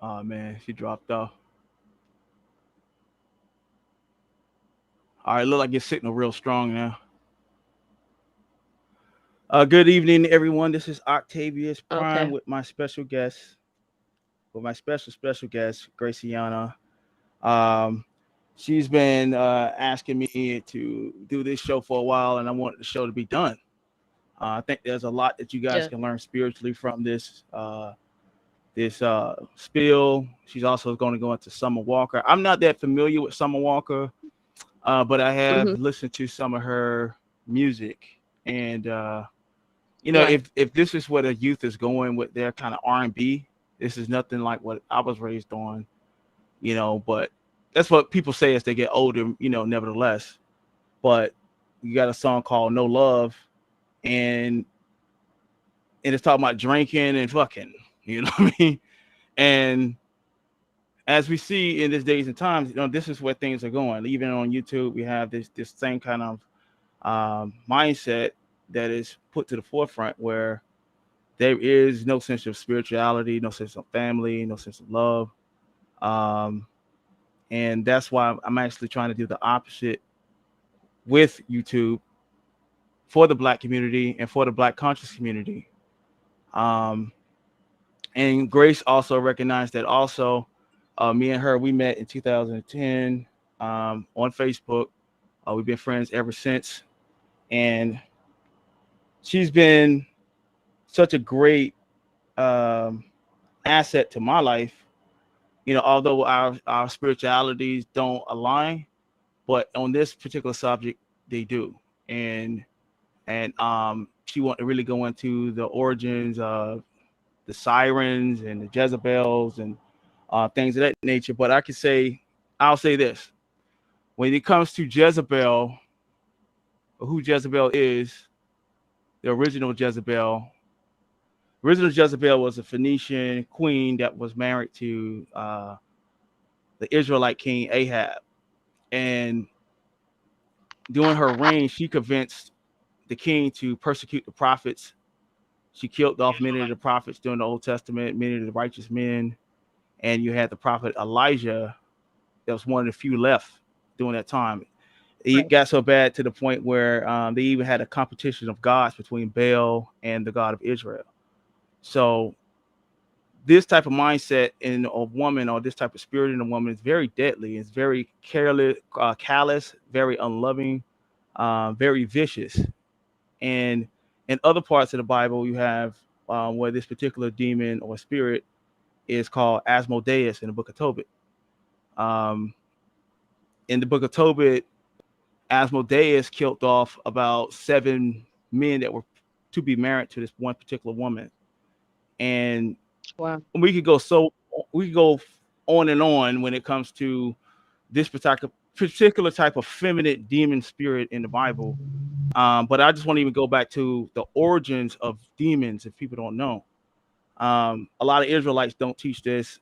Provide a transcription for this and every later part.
Oh man, she dropped off. All right, look like you're sitting real strong now. Good evening, everyone. This is Octavius Prime Okay. with my special guest, Graciana. Um, she's been asking me to do this show for a while, and I want the show to be done. I think there's a lot that you guys Yeah. can learn spiritually from this spill. She's also going to go into Summer Walker. I'm not that familiar with Summer Walker, but I have Hmm. listened to some of her music, and Right. if this is where the youth is going with their kind of R&B, this is nothing like what I was raised on. But that's what people say as they get older. Nevertheless, but you got a song called "No Love," and it's talking about drinking and fucking. You know what I mean? And as we see in these days and times, this is where things are going. Even on YouTube, we have this same kind of mindset that is put to the forefront where there is no sense of spirituality, no sense of family, no sense of love. Um, and that's why I'm actually trying to do the opposite with YouTube for the Black community and for the Black conscious community. Um, and Grace also recognized that also me and her, we met in 2010 on Facebook. We've been friends ever since. And she's been such a great um, asset to my life. Although our spiritualities don't align, but on this particular subject, they do. And she wanted to really go into the origins of the Sirens and the Jezebels and things of that nature. But I'll say this: when it comes to Jezebel, or who Jezebel is, the original Jezebel was a Phoenician queen that was married to the Israelite king Ahab, and during her reign, she convinced the king to persecute the prophets. She killed off many of the prophets during the Old Testament, many of the righteous men, and you had the prophet Elijah that was one of the few left during that time. It Right. got so bad to the point where they even had a competition of gods between Baal and the God of Israel. So this type of mindset in a woman, or this type of spirit in a woman, is very deadly. It's very careless, callous, very unloving, very vicious. And in other parts of the Bible, you have where this particular demon or spirit is called Asmodeus in the Book of Tobit. Um, in the Book of Tobit, Asmodeus killed off about 7 men that were to be married to this one particular woman, and Wow. we could go so we could go on and on when it comes to this particular type of feminine demon spirit in the Bible. But I just want to even go back to the origins of demons if people don't know. A lot of Israelites don't teach this.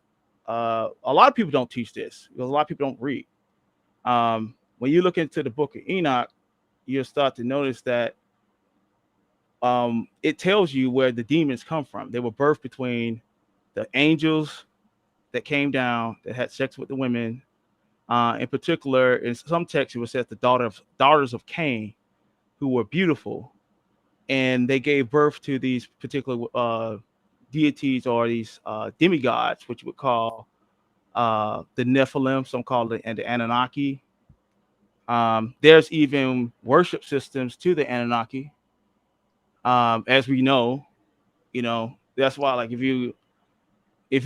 A lot of people don't teach this because a lot of people don't read. When you look into the book of Enoch, you'll start to notice that it tells you where the demons come from. They were birthed between the angels that came down that had sex with the women. In particular, in some texts, it was said the daughters of Cain, who were beautiful, and they gave birth to these particular deities or these demigods, which you would call the Nephilim, some call it and the Anunnaki. There's even worship systems to the Anunnaki, as we know. That's why, like, if you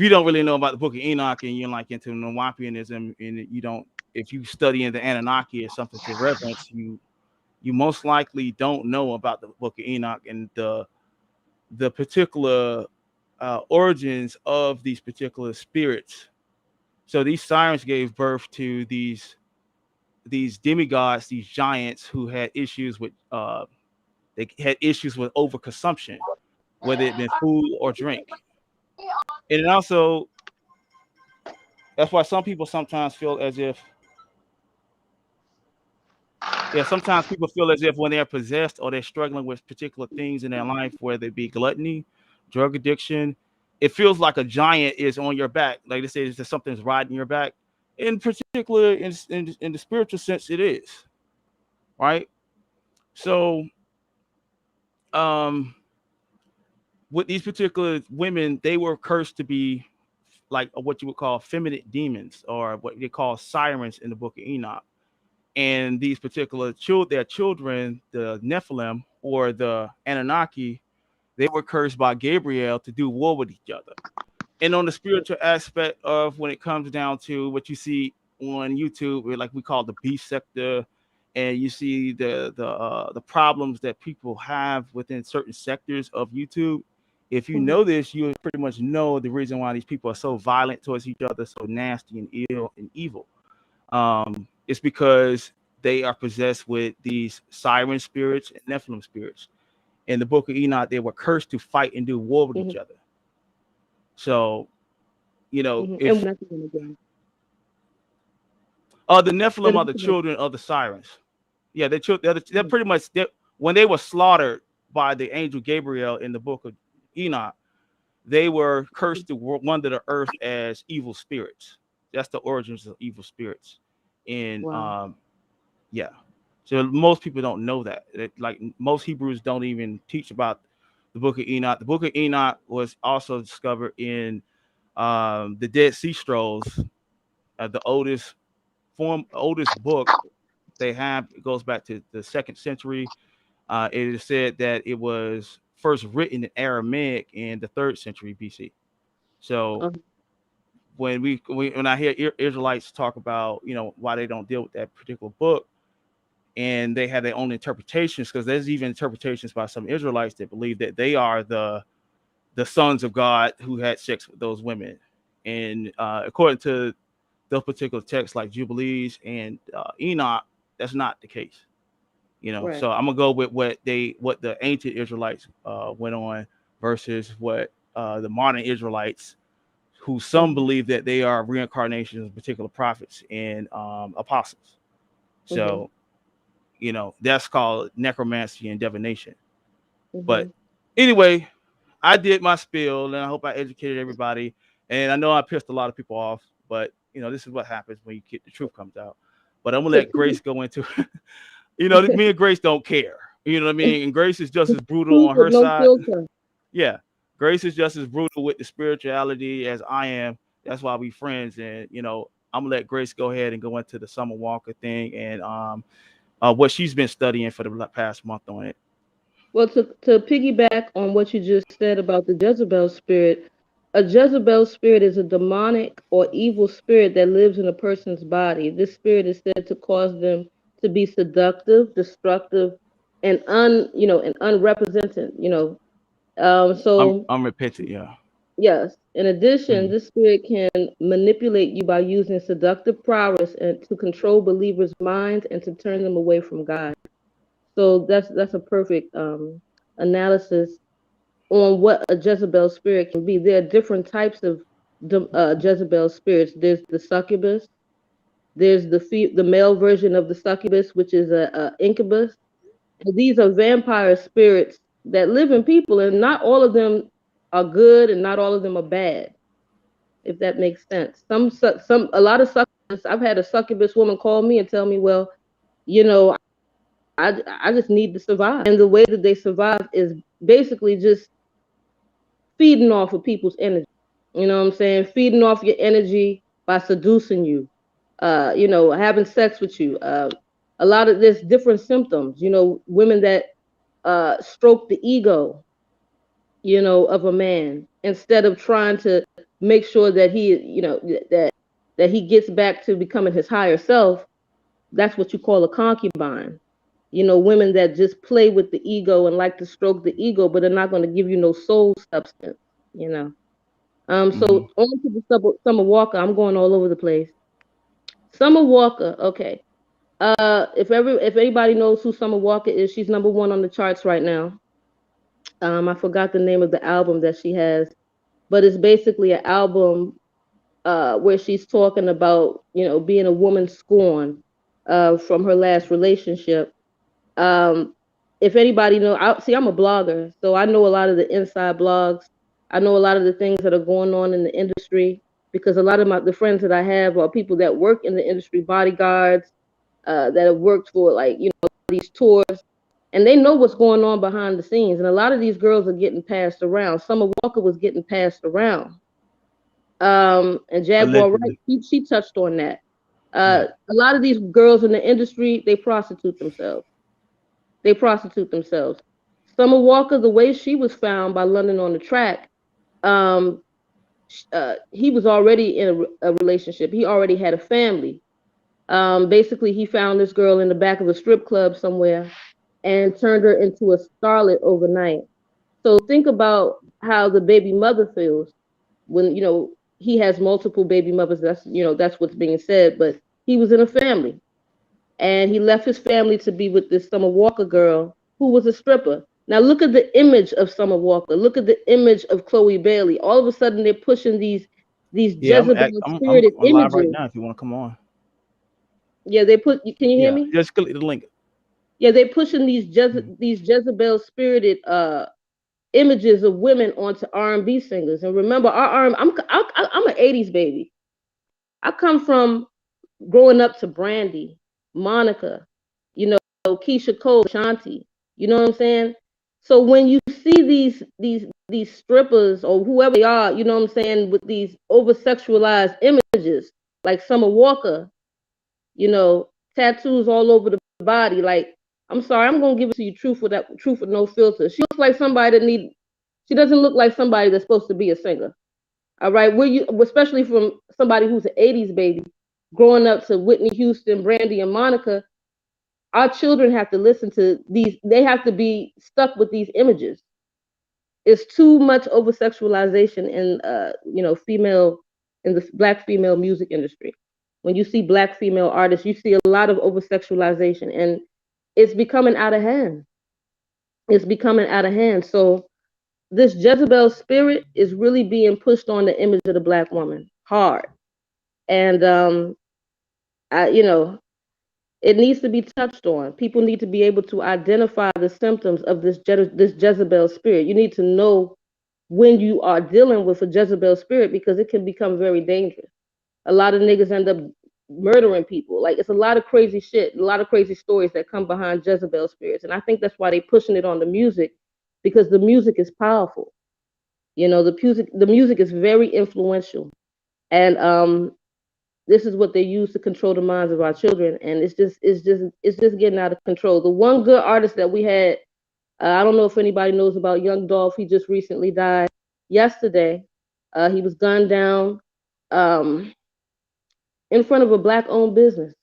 don't really know about the Book of Enoch and you're like into Nawapianism, and you don't, if you study in the Anunnaki as something to reverence, you most likely don't know about the Book of Enoch and the particular origins of these particular spirits. So these sirens gave birth to these demigods, these giants who had issues with overconsumption, whether it been food or drink. And it also, that's why some people sometimes feel as if, yeah, sometimes people feel as if when they're possessed or they're struggling with particular things in their life, whether it be gluttony, drug addiction, it feels like a giant is on your back. Like they say, that something's riding your back. In particular, in the spiritual sense, it is right. So, um, with these particular women, they were cursed to be like what you would call feminine demons, or what they call sirens in the Book of Enoch. And these particular their children, the Nephilim or the Anunnaki, they were cursed by Gabriel to do war with each other. And on the spiritual aspect of when it comes down to what you see on YouTube, like we call the beast sector, and you see the problems that people have within certain sectors of YouTube. If you know this, you pretty much know the reason why these people are so violent towards each other, so nasty and ill and evil. It's because they are possessed with these siren spirits and Nephilim spirits. In the Book of Enoch, they were cursed to fight and do war with each other. So, if the Nephilim are the children of the Sirens. Yeah, they're pretty much when they were slaughtered by the angel Gabriel in the Book of Enoch, they were cursed to wander the earth as evil spirits. That's the origins of evil spirits. And yeah. So most people don't know that. Like most Hebrews don't even teach about the Book of Enoch. The Book of Enoch was also discovered in the Dead Sea Scrolls, the oldest book they have. It goes back to the 2nd century. It is said that it was first written in Aramaic in the 3rd century BC. So when I hear Israelites talk about why they don't deal with that particular book, and they have their own interpretations, because there's even interpretations by some Israelites that believe that they are the sons of God who had sex with those women. And according to those particular texts like Jubilees and Enoch, that's not the case. So I'm gonna go with what the ancient Israelites went on versus what the modern Israelites, who some believe that they are reincarnations of particular prophets and apostles. So that's called necromancy and divination. But anyway, I did my spiel, and I hope I educated everybody. And I know I pissed a lot of people off, but this is what happens when the truth comes out. But I'm gonna let Grace go into. Me and Grace don't care. You know what I mean? And Grace is just as brutal on her side. Yeah, Grace is just as brutal with the spirituality as I am. That's why we friends. And I'm gonna let Grace go ahead and go into the Summer Walker thing and what she's been studying for the past month on it. Well, to piggyback on what you just said about the Jezebel spirit, a Jezebel spirit is a demonic or evil spirit that lives in a person's body. This spirit is said to cause them to be seductive, destructive, and unrepresented. So Unrepentant, yeah. yes. In addition, this spirit can manipulate you by using seductive prowess and to control believers' minds and to turn them away from God. So that's a perfect analysis on what a Jezebel spirit can be. There are different types of Jezebel spirits. There's the succubus. There's the male version of the succubus, which is a incubus. And these are vampire spirits that live in people, and not all of them are good, and not all of them are bad. If that makes sense. A lot of succubus. I've had a succubus woman call me and tell me, well, you know, I just need to survive. And the way that they survive is basically just feeding off of people's energy. You know what I'm saying? Feeding off your energy by seducing you, having sex with you. A lot of there's different symptoms. Women that stroke the ego, of a man instead of trying to make sure that that he gets back to becoming his higher self. That's what you call a concubine. Women that just play with the ego and like to stroke the ego, but are not going to give you no soul substance. So on to the Summer Walker. I'm going all over the place. Summer Walker. Okay. If anybody knows who Summer Walker is, she's number one on the charts right now. I forgot the name of the album that she has, but it's basically an album where she's talking about being a woman scorned from her last relationship. If anybody know, I'm a blogger, so I know a lot of the inside blogs. I know a lot of the things that are going on in the industry because a lot of the friends that I have are people that work in the industry, bodyguards, that have worked for like, you know, these tours, and they know what's going on behind the scenes. And a lot of these girls are getting passed around. Summer Walker was getting passed around. And Jaguar Wright, Allegedly. she touched on that. Yeah. A lot of these girls in the industry, they prostitute themselves. They prostitute themselves. Summer Walker, the way she was found by London on the Track, um, he was already in a relationship. He already had a family. Basically, he found this girl in the back of a strip club somewhere and turned her into a starlet overnight. So think about how the baby mother feels when, you know, he has multiple baby mothers. That's, you know, that's what's being said. But he was in a family, and he left his family to be with this Summer Walker girl who was a stripper. Now look at the image of Summer Walker. Look at the image of Chloe Bailey. All of a sudden they're pushing these Yeah, Jezebel I'm spirited on live right images. now if you want to come on. Yeah, they put. Can you hear Yeah, me? just click the link. Yeah, they're pushing Mhm. these Jezebel spirited images of women onto R&B singers. And remember, our R. I'm an '80s baby. I come from growing up to Brandy, Monica, you know, Keisha Cole, Shanti. You know what I'm saying? So when you see these strippers or whoever they are, you know what I'm saying, with these over sexualized images, like Summer Walker, you know, tattoos all over the body. Like, I'm sorry, I'm gonna give it to you, truth with no filter. She looks like somebody that need. She doesn't look like somebody that's supposed to be a singer. All right, especially from somebody who's an '80s baby, growing up to Whitney Houston, Brandy, and Monica. Our children have to listen to these. They have to be stuck with these images. It's too much over sexualization in, you know, female in the black female music industry. When you see black female artists, you see a lot of over sexualization, and it's becoming out of hand. It's becoming out of hand. So this Jezebel spirit is really being pushed on the image of the black woman hard, and you know, it needs to be touched on. People need to be able to identify the symptoms of this Jezebel spirit. You need to know when you are dealing with a Jezebel spirit because it can become very dangerous. A lot of niggas end up murdering people. Like, it's a lot of crazy shit, a lot of crazy stories that come behind Jezebel spirits. And I think that's why they're pushing it on the music, because the music is powerful. You know, the music is very influential. And this is what they use to control the minds of our children. And it's just getting out of control. The one good artist that we had, I don't know if anybody knows about Young Dolph. He just recently died yesterday. He was gunned down um, in front of a black-owned business,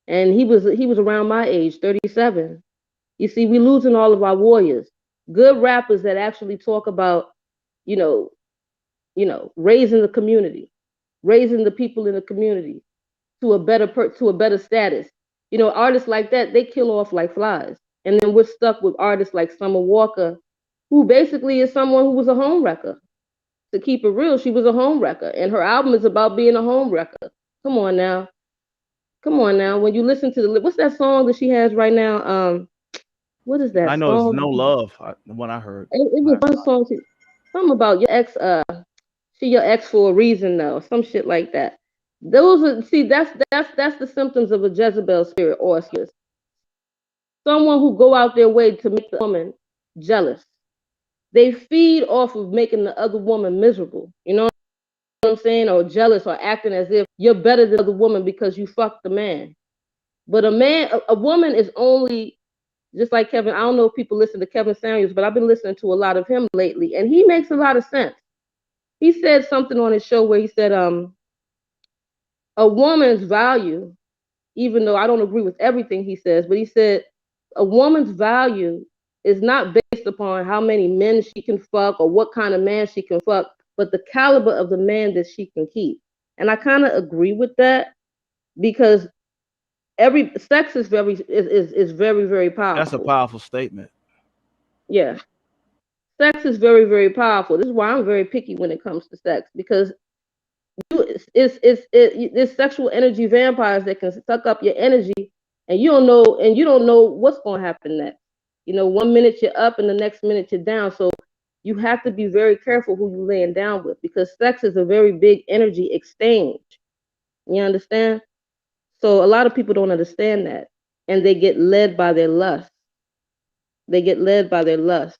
and he was around my age, 37. You see, we losing all of our warriors, good rappers that actually talk about, you know, raising the community, raising the people in the community to a better status. You know, artists like that, they kill off like flies, and then we're stuck with artists like Summer Walker, who basically is someone who was a home wrecker. To keep it real, she was a home wrecker, and her album is about being a home wrecker. Come on now, come on now. When you listen to what's that song that she has right now? What is I that know it's song? no love. The one I heard. It was one song. Something about your ex. She your ex for a reason though. Some shit like that. Those are, see, that's the symptoms of a Jezebel spirit, or a someone who go out their way to make the woman jealous. They feed off of making the other woman miserable. You know what I'm saying? Or jealous, or acting as if you're better than the other woman because you fucked the man. But a woman is only, just like Kevin. I don't know if people listen to Kevin Samuels, but I've been listening to a lot of him lately, and he makes a lot of sense. He said something on his show where he said, a woman's value, even though I don't agree with everything he says, but he said a woman's value is not based upon how many men she can fuck or what kind of man she can fuck, but the caliber of the man that she can keep. And I kind of agree with that, because every sex is very, very That's a powerful. powerful statement. Yeah. Sex is very, very powerful. This is why I'm very picky when it comes to sex, because it's sexual energy vampires that can suck up your energy, and you don't know what's going to happen next. You know, one minute you're up and the next minute you're down. So you have to be very careful who you laying down with, because sex is a very big energy exchange. You understand? So a lot of people don't understand that, and they get led by their lust. They get led by their lust.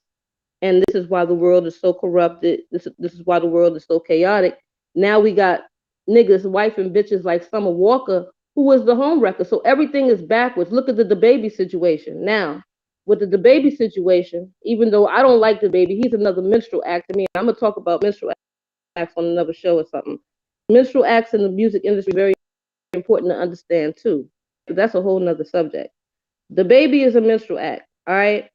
And this is why the world is so corrupted. This is why the world is so chaotic. Now we got niggas, wife and bitches like Summer Walker, who was the home wrecker. So everything is backwards. Look at the baby situation. Now, with the baby situation, even though I don't like the baby, he's another minstrel act to me. I'm gonna talk about minstrel acts on another show or something. Minstrel acts in the music industry very important to understand too. But that's a whole nother subject. The baby is a minstrel act. All right.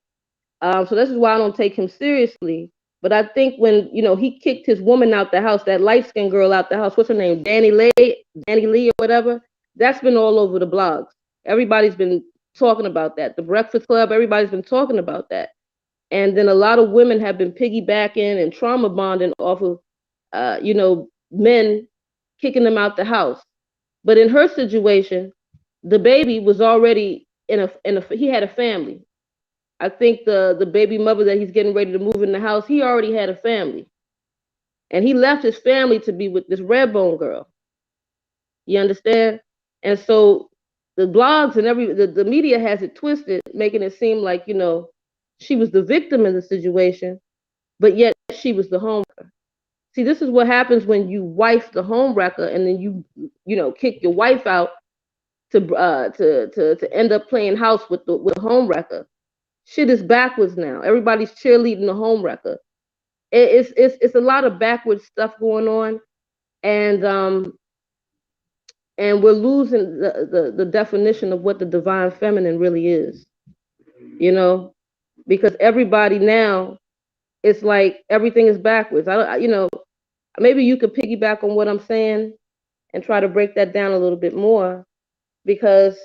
So this is why I don't take him seriously. But I think when he kicked his woman out the house, that light skinned girl out the house, what's her name, Danny Lee or whatever, that's been all over the blogs. Everybody's been talking about that. The Breakfast Club, everybody's been talking about that. And then a lot of women have been piggybacking and trauma bonding off of, men kicking them out the house. But in her situation, the baby was already he had a family. I think the baby mother that he's getting ready to move in the house, he already had a family. And he left his family to be with this Redbone girl. You understand? And so the blogs and the media has it twisted, making it seem like, she was the victim in the situation, but yet she was the homewrecker. See, this is what happens when you wife the homewrecker and then you kick your wife out to end up playing house with the homewrecker. Shit is backwards now. Everybody's cheerleading the home wrecker. It's a lot of backwards stuff going on, and we're losing the definition of what the divine feminine really is. Because everybody now, it's like everything is backwards. Maybe you could piggyback on what I'm saying and try to break that down a little bit more, because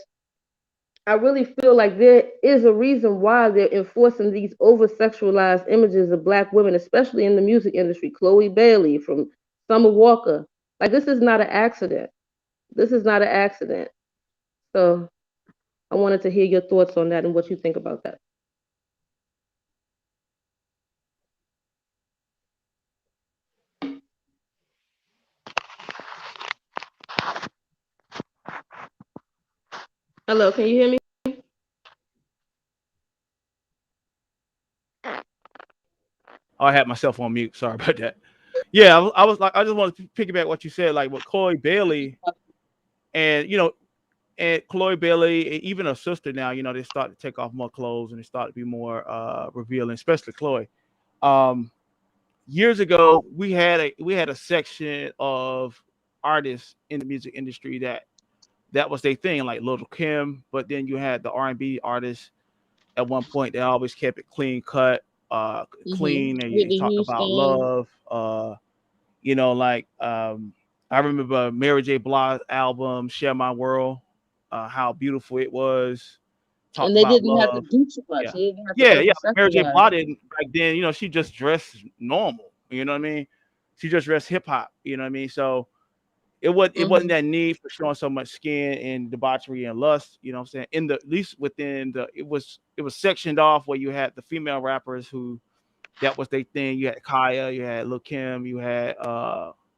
I really feel like there is a reason why they're enforcing these over-sexualized images of Black women, especially in the music industry. Chloe Bailey from Summer Walker. Like, this is not an accident. This is not an accident. So I wanted to hear your thoughts on that and what you think about that. Hello, can you hear me? Oh, I had myself on mute. Sorry about that. Yeah, I was like, I just wanted to piggyback what you said, like with Chloe Bailey, and and Chloe Bailey, and even her sister now, they start to take off more clothes and they start to be more revealing, especially Chloe. Years ago, we had a section of artists in the music industry that was their thing, like Little Kim, but then you had the R&B artists. At one point, they always kept it clean cut, clean, and you Whitney talked about Houston. love. Like I remember Mary J. Blige's album "Share My World," how beautiful it was. And Talked they about didn't have to love. do too much. Yeah, They didn't have to yeah, yeah. Mary J. over-sexualize. Blige didn't back then. She just dressed normal. You know what I mean? She just dressed hip hop. You know what I mean? So it wasn't that need for showing so much skin and debauchery and lust. You know what I'm saying? At least within it was sectioned off where you had the female rappers who that was their thing. You had Kaya, you had Lil Kim, you had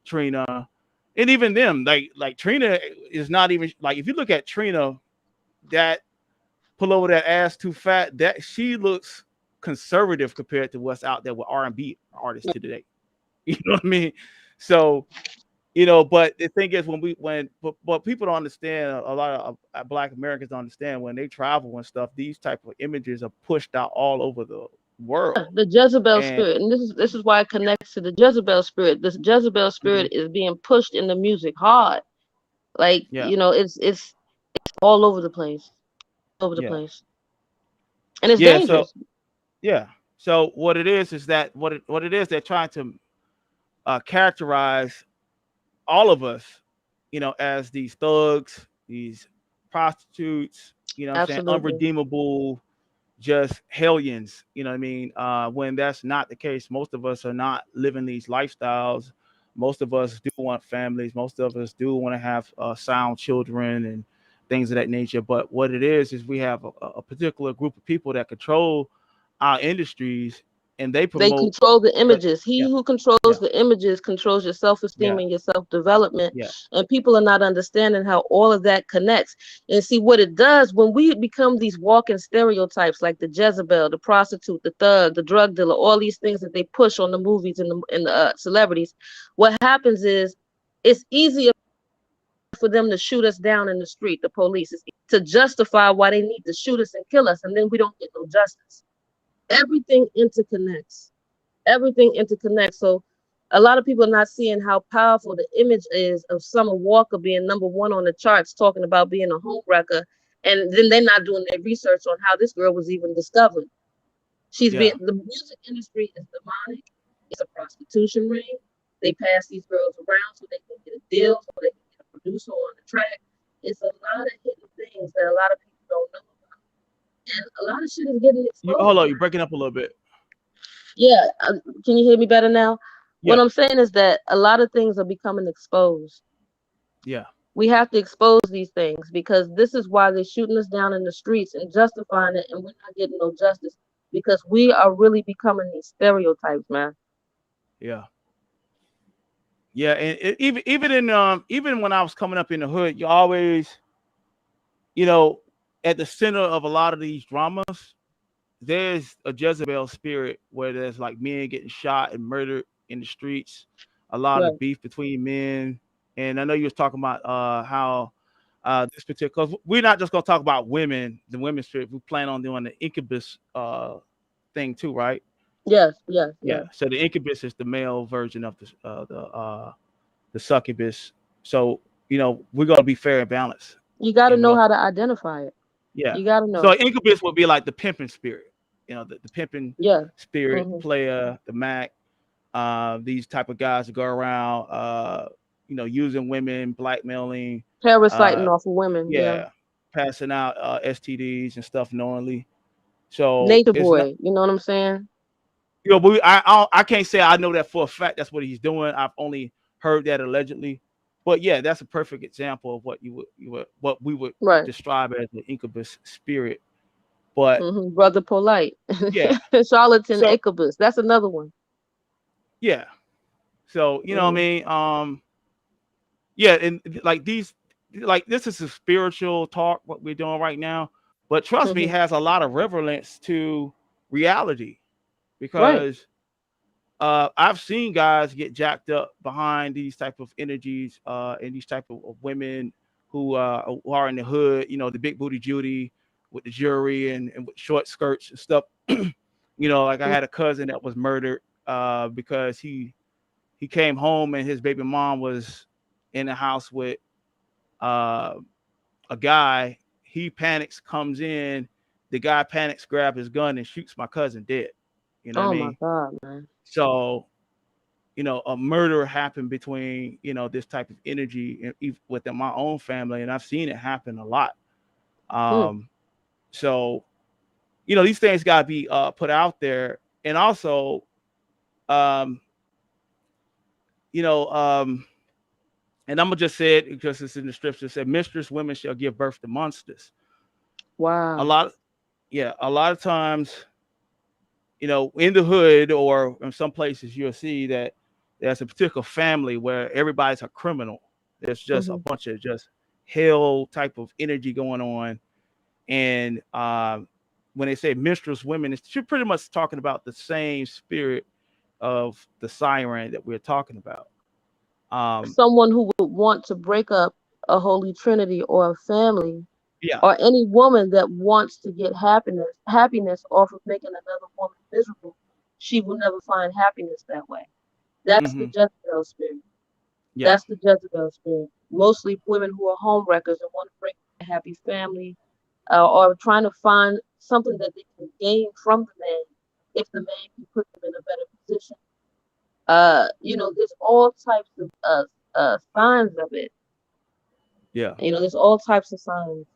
Trina, and even them. Like Trina is not even like, if you look at Trina, that pull over that ass too fat, that she looks conservative compared to what's out there with R&B artists today. You know what I mean? So but the thing is, but people don't understand. A lot of Black Americans don't understand when they travel and stuff. These type of images are pushed out all over the world, The Jezebel and spirit, and this is why it connects to the Jezebel spirit. This Jezebel spirit mhm, is being pushed in the music hard. Like, yeah, it's all over the place, over the yeah, place, and it's yeah. So dangerous. yeah, so what it is that what it is, they're trying to characterize all of us, as these thugs, these prostitutes, what I'm saying, Absolutely. unredeemable, just hellions, you know what I mean? When that's not the case. Most of us are not living these lifestyles. Most of us do want families. Most of us do want to have sound children and things of that nature. But what it is we have a particular group of people that control our industries, and they They promote control the what images. He yeah, who controls yeah, the images controls your self-esteem yeah, and your self-development. yeah, And people are not understanding how all of that connects. And see what it does when we become these walking stereotypes, like the Jezebel, the prostitute, the thug, the drug dealer, all these things that they push on the movies and the celebrities. What happens is it's easier for them to shoot us down in the street, the police, is to justify why they need to shoot us and kill us, and then we don't get no justice. Everything interconnects. Everything interconnects. So a lot of people are not seeing how powerful the image is of Summer Walker being #1 on the charts, talking about being a home wrecker, and then they're not doing their research on how this girl was even discovered. yeah. The music industry is demonic. It's a prostitution ring. They pass these girls around so they can get a deal, so they can get a producer on the track. It's a lot of hidden things that a lot of people don't know about, and a lot of shit is getting You hold exposed. on, you're breaking up a little bit. Yeah, can you hear me better now? What Yeah, I'm saying is that a lot of things are becoming exposed. yeah. We have to expose these things because this is why they're shooting us down in the streets and justifying it, and we're not getting no justice because we are really becoming these stereotypes, man. Yeah, yeah, and even in even when I was coming up in the hood, you always, you know, at the center of a lot of these dramas, there's a Jezebel spirit where there's like men getting shot and murdered in the streets, a lot Right. of beef between men, and I know you was talking about how this particular, because we're not just gonna talk about women, the women's spirit. We plan on doing the incubus thing too, right? Yes, yes, Yeah. yes. So the incubus is the male version of the succubus. So we're gonna be fair and balanced, You got to and we're know gonna how to identify it. yeah. You got to So know. incubus would be like the pimping spirit, the pimping Yeah. spirit, Hmm. player, the Mac, these type of guys that go around, using women, blackmailing, Parasiting uh, off of women. Yeah. yeah, passing out STDs and stuff knowingly. So Nature it's not, boy. You know what I'm saying? but I can't say I know that for a fact. That's what he's doing. I've only heard that allegedly. But yeah, that's a perfect example of what what we would Right. describe as the incubus spirit. But Brother Polite. yeah, Charlatan so Ichabus. That's another one. yeah, so you know what I Hmm. mean. Yeah, and like this is a spiritual talk what we're doing right now. But trust me, it Hmm. has a lot of relevance to reality Right. because I've seen guys get jacked up behind these type of energies and these type of women who are in the hood, the big booty Judy with the jewelry and with short skirts and stuff. Like I had a cousin that was murdered because he came home and his baby mom was in the house with uh, a guy. He panics, comes in. The guy panics, grabs his gun and shoots my cousin dead. You know what I Oh my mean? God, man. So a murder happened between this type of energy within my own family, and I've seen it happen a lot. Hmm. Um, so these things got to be put out there, and also, um, you know, um, and I'm gonna just say it because it's in the scripture. It said, "Mistress women shall give birth to monsters." A Wow. lot, yeah, a lot of times, in the hood or in some places, you'll see that there's a particular family where everybody's a criminal. There's just a Hmm. bunch of just hell type of energy going on. And when they say mistress women, it's pretty much talking about the same spirit of the siren that we're talking about. Um, Someone who would want to break up a holy trinity or a family, yeah. or any woman that wants to get happiness off of making another woman miserable, she will never find happiness that way. That's the Hmm. Jezebel spirit. Yeah. That's the Jezebel spirit. Mostly women who are home wreckers and want to break up a happy family, or trying to find something that they can gain from the man if the man can put them in a better position. There's all types of signs of it. Yeah. There's all types of signs.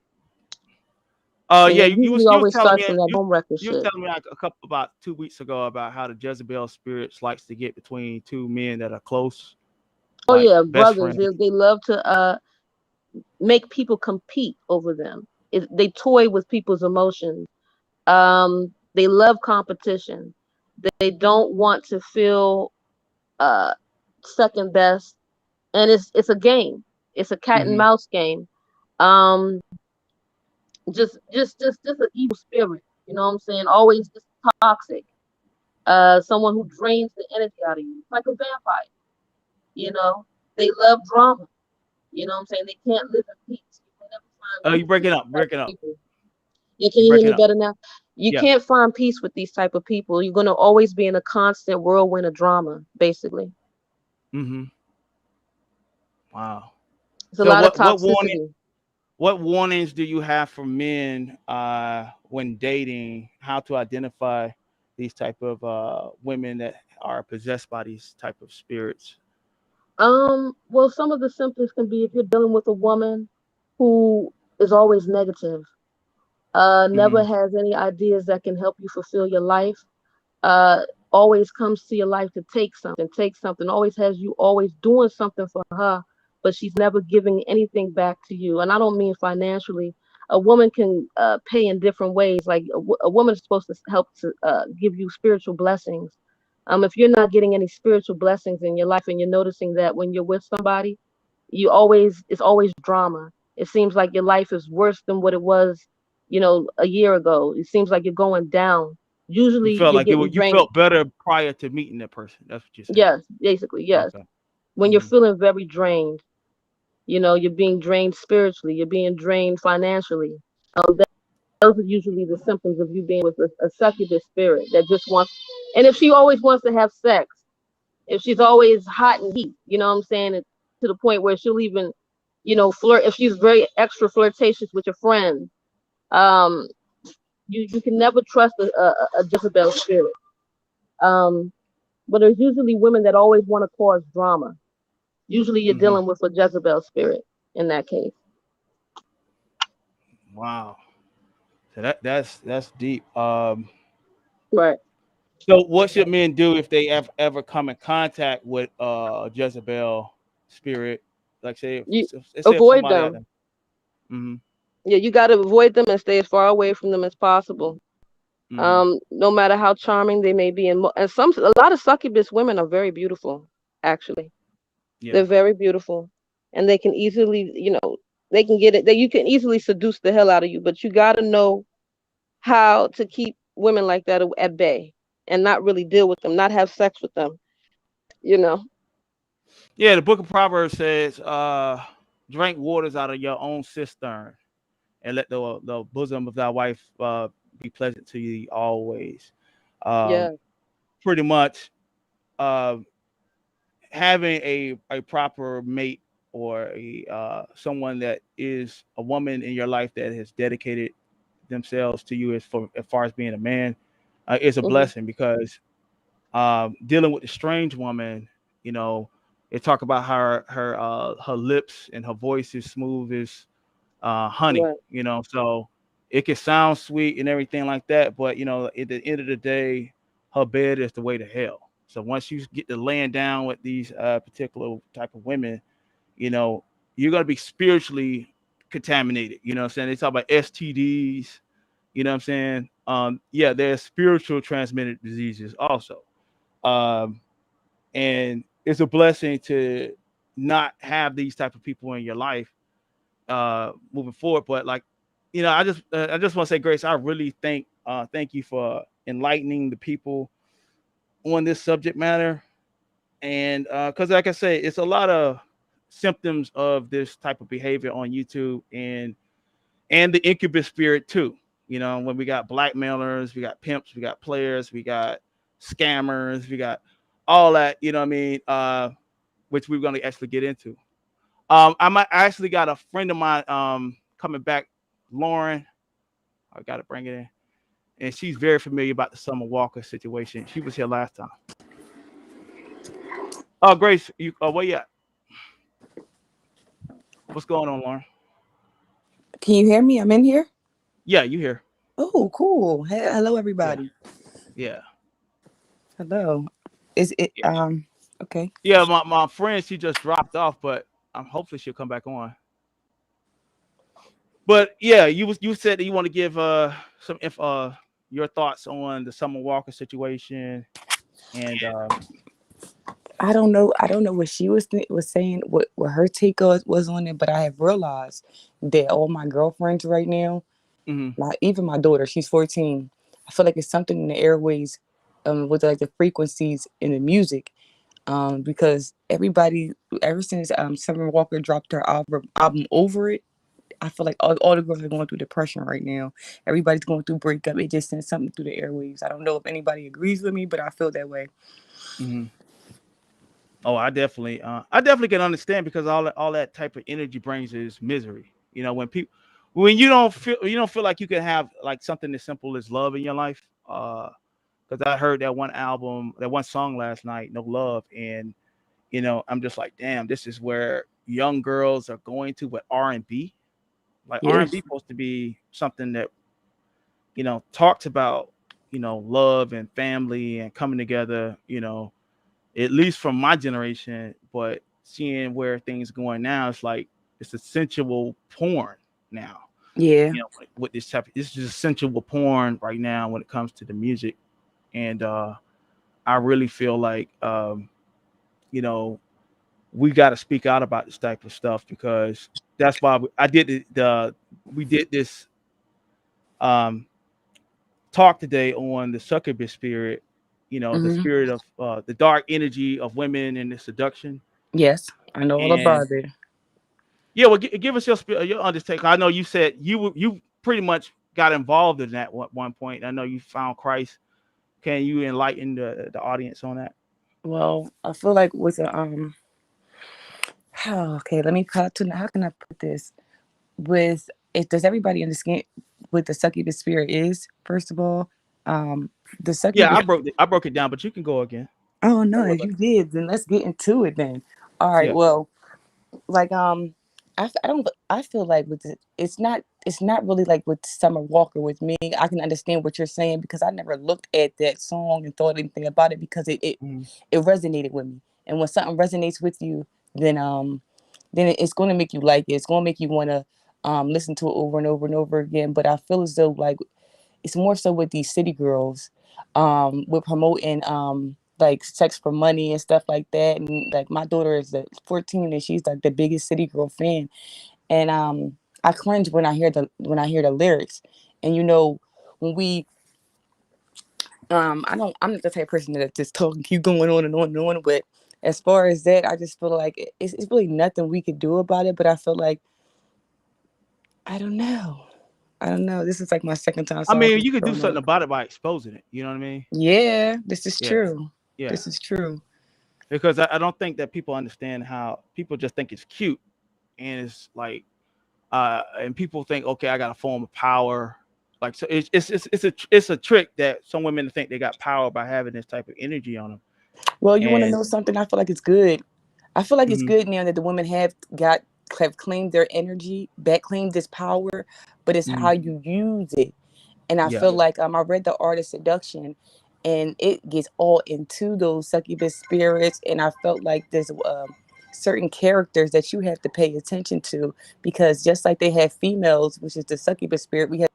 And Yeah. it You was usually you was always telling starts me from that home wrecker you was shit. telling me like a couple about 2 weeks ago about how the Jezebel spirits likes to get between two men that are close, Oh like yeah, best brothers. friends. They love to make people compete over them. They toy with people's emotions. They love competition. They don't want to feel second best, and it's a game. It's a cat and Mm-hmm. mouse game. Um, just an evil spirit. You know what I'm saying? Always just toxic. Someone who drains the energy out of you, like a vampire. You know, they love drama. You know what I'm saying? They can't live in peace. You can never Oh, find you peace with breaking these up, type breaking of up. people. Yeah, can You you hear breaking me up. better now? You Yeah. can't find peace with these type of people. You're gonna always be in a constant whirlwind of drama, basically. Mm-hmm. Wow. It's a So lot of what toxicity. warnings do you have for men when dating? How to identify these type of women that are possessed by these type of spirits? Well, some of the symptoms can be if you're dealing with a woman who is always negative, never Mm-hmm. has any ideas that can help you fulfill your life, uh, always comes to your life to take something, always has you always doing something for her, but she's never giving anything back to you. And I don't mean financially. A woman can pay in different ways. Like a woman is supposed to help to give you spiritual blessings. If you're not getting any spiritual blessings in your life, and you're noticing that when you're with somebody, it's always drama. It seems like your life is worse than what it was, a year ago. It seems like you're going down. You Usually felt you're like getting you drained. felt better prior to meeting that person. That's what you're saying. Yes, basically, yes. Okay. When you're Mm-hmm. feeling very drained, you're being drained spiritually, you're being drained financially. Those are usually the symptoms of you being with a succubus spirit that just wants, and if she always wants to have sex, if she's always hot and heat, you know what I'm saying, to the point where she'll even, flirt, if she's very extra flirtatious with your friends, um, you can never trust a Jezebel spirit. Um, but there's usually women that always want to cause drama. Usually you're Mm-hmm. dealing with a Jezebel spirit in that case. Wow. So that's deep. Right. So what should men do if they ever come in contact with Jezebel spirit? Like You say if avoid somebody out them. there. Mm-hmm. Yeah, you got to avoid them and stay as far away from them as possible. Mm-hmm. No matter how charming they may be, and a lot of succubus women are very beautiful. Actually, Yeah. they're very beautiful, and they can easily, they can get it. That you can easily seduce the hell out of you, but you got to know how to keep women like that at bay and not really deal with them, not have sex with them. You know. Yeah, the book of Proverbs says, drink waters out of your own cistern and let the bosom of thy wife be pleasant to you always. Um, Yeah. Pretty much uh, having a proper mate or a someone that is a woman in your life that has dedicated themselves to you as far as being a man is a Hmm. blessing because dealing with the strange woman, you know, they talk about her lips and her voice is smooth as honey, Right. you know, so it can sound sweet and everything like that, but you know, at the end of the day, her bed is the way to hell. So once you get to laying down with these particular type of women, you know, you're gonna be spiritually contaminated. You know what I'm saying? They talk about STDs, you know what I'm saying? Yeah, there's spiritual transmitted diseases also. Um, and it's a blessing to not have these type of people in your life moving forward. But like, you know, I just want to say, Grace, I really thank you for enlightening the people on this subject matter. And because like I say, it's a lot of symptoms of this type of behavior on YouTube and the incubus spirit too. You know, when we got blackmailers, we got pimps, we got players, we got scammers, we got all that, you know what I mean? Which we're gonna actually get into. I actually got a friend of mine coming back, Lauren. I gotta bring it in. And she's very familiar about the Summer Walker situation. She was here last time. Oh, Grace, you where you at? What's going on, Lauren? Can you hear me? I'm in here. Yeah, you here. Oh, cool. Hello, Yeah, everybody. yeah. Hello. Is it Yeah. okay? Yeah, my friend, she just dropped off, but hopefully she'll come back on. But yeah, you said that you want to give some info. your thoughts on the Summer Walker situation and I don't know. I don't know what she was saying. What her take was on it. But I have realized that all my girlfriends right now, mhm, even my daughter, she's 14. I feel like it's something in the airways, with like the frequencies in the music. Because everybody, ever since Summer Walker dropped her album Over It, I feel like all the girls are going through depression right now. Everybody's going through breakup. It just sends something through the airwaves. I don't know if anybody agrees with me, but I feel that way. mhm. Oh, I definitely can understand because all that type of energy brings is misery. You know, when you don't feel like you can have like something as simple as love in your life. Because I heard that one song last night, No Love, and I'm just like, damn, this is where young girls are going to with R&B. Like R&B Yes. supposed to be something that talks about love and family and coming together. At least from my generation. But seeing where things going now, it's like it's a sensual porn now. Yeah. With this type, it's just sensual porn right now when it comes to the music, and I really feel like you know we got to speak out about this type of stuff because that's why I did we did this um talk today on the succubus spirit, the Hmm. spirit of the dark energy of women and the seduction. Yes, I know all And about it. yeah, well, give us your understanding. I know you said you pretty much got involved in that one point. I know you found Christ. Can you enlighten the audience on that? Well, I feel like with a okay, let me how can I put this? With it, does everybody understand what the succubus spirit is? First of all, um, the Yeah, succubus. I broke it down, but you can go again. Oh no, Don't worry if about you did, then let's get into it then. All it. right. Yeah. Well, like I don't I feel like with it's not really like with Summer Walker with me. I can understand what you're saying because I never looked at that song and thought anything about it because Mhm. it resonated with me. And when something resonates with you, then it's going to make you like it. It's going to make you want to listen to it over and over and over again. But I feel as though like it's more so with these city girls, with promoting like sex for money and stuff like that. And like my daughter is 14 and she's like the biggest city girl fan. And I cringe when I hear the lyrics. And when we I'm not the type of person that just talk and keep going on and on and on. But as far as that, I just feel like it's really nothing we could do about it. But I feel like I don't know. I don't know. This is like my second time I sorry mean, you could do growing something up. about it by exposing it. You know what I mean? Yeah, this is Yeah. true. Yeah. This is true. Because I don't think that people understand how people just think it's cute and it's like and people think, okay, I got a form of power. Like so, it's a trick that some women think they got power by having this type of energy on them. Well, you want to And know something? I feel like it's good. I feel like it's mhm, good now that the women have claimed their energy, back claimed this power, but it's how mhm, you use it. And I yeah, feel like I read the art of seduction, and it gets all into those succubus spirits. And I felt like there's certain characters that you have to pay attention to because just like they have females, which is the succubus spirit, we have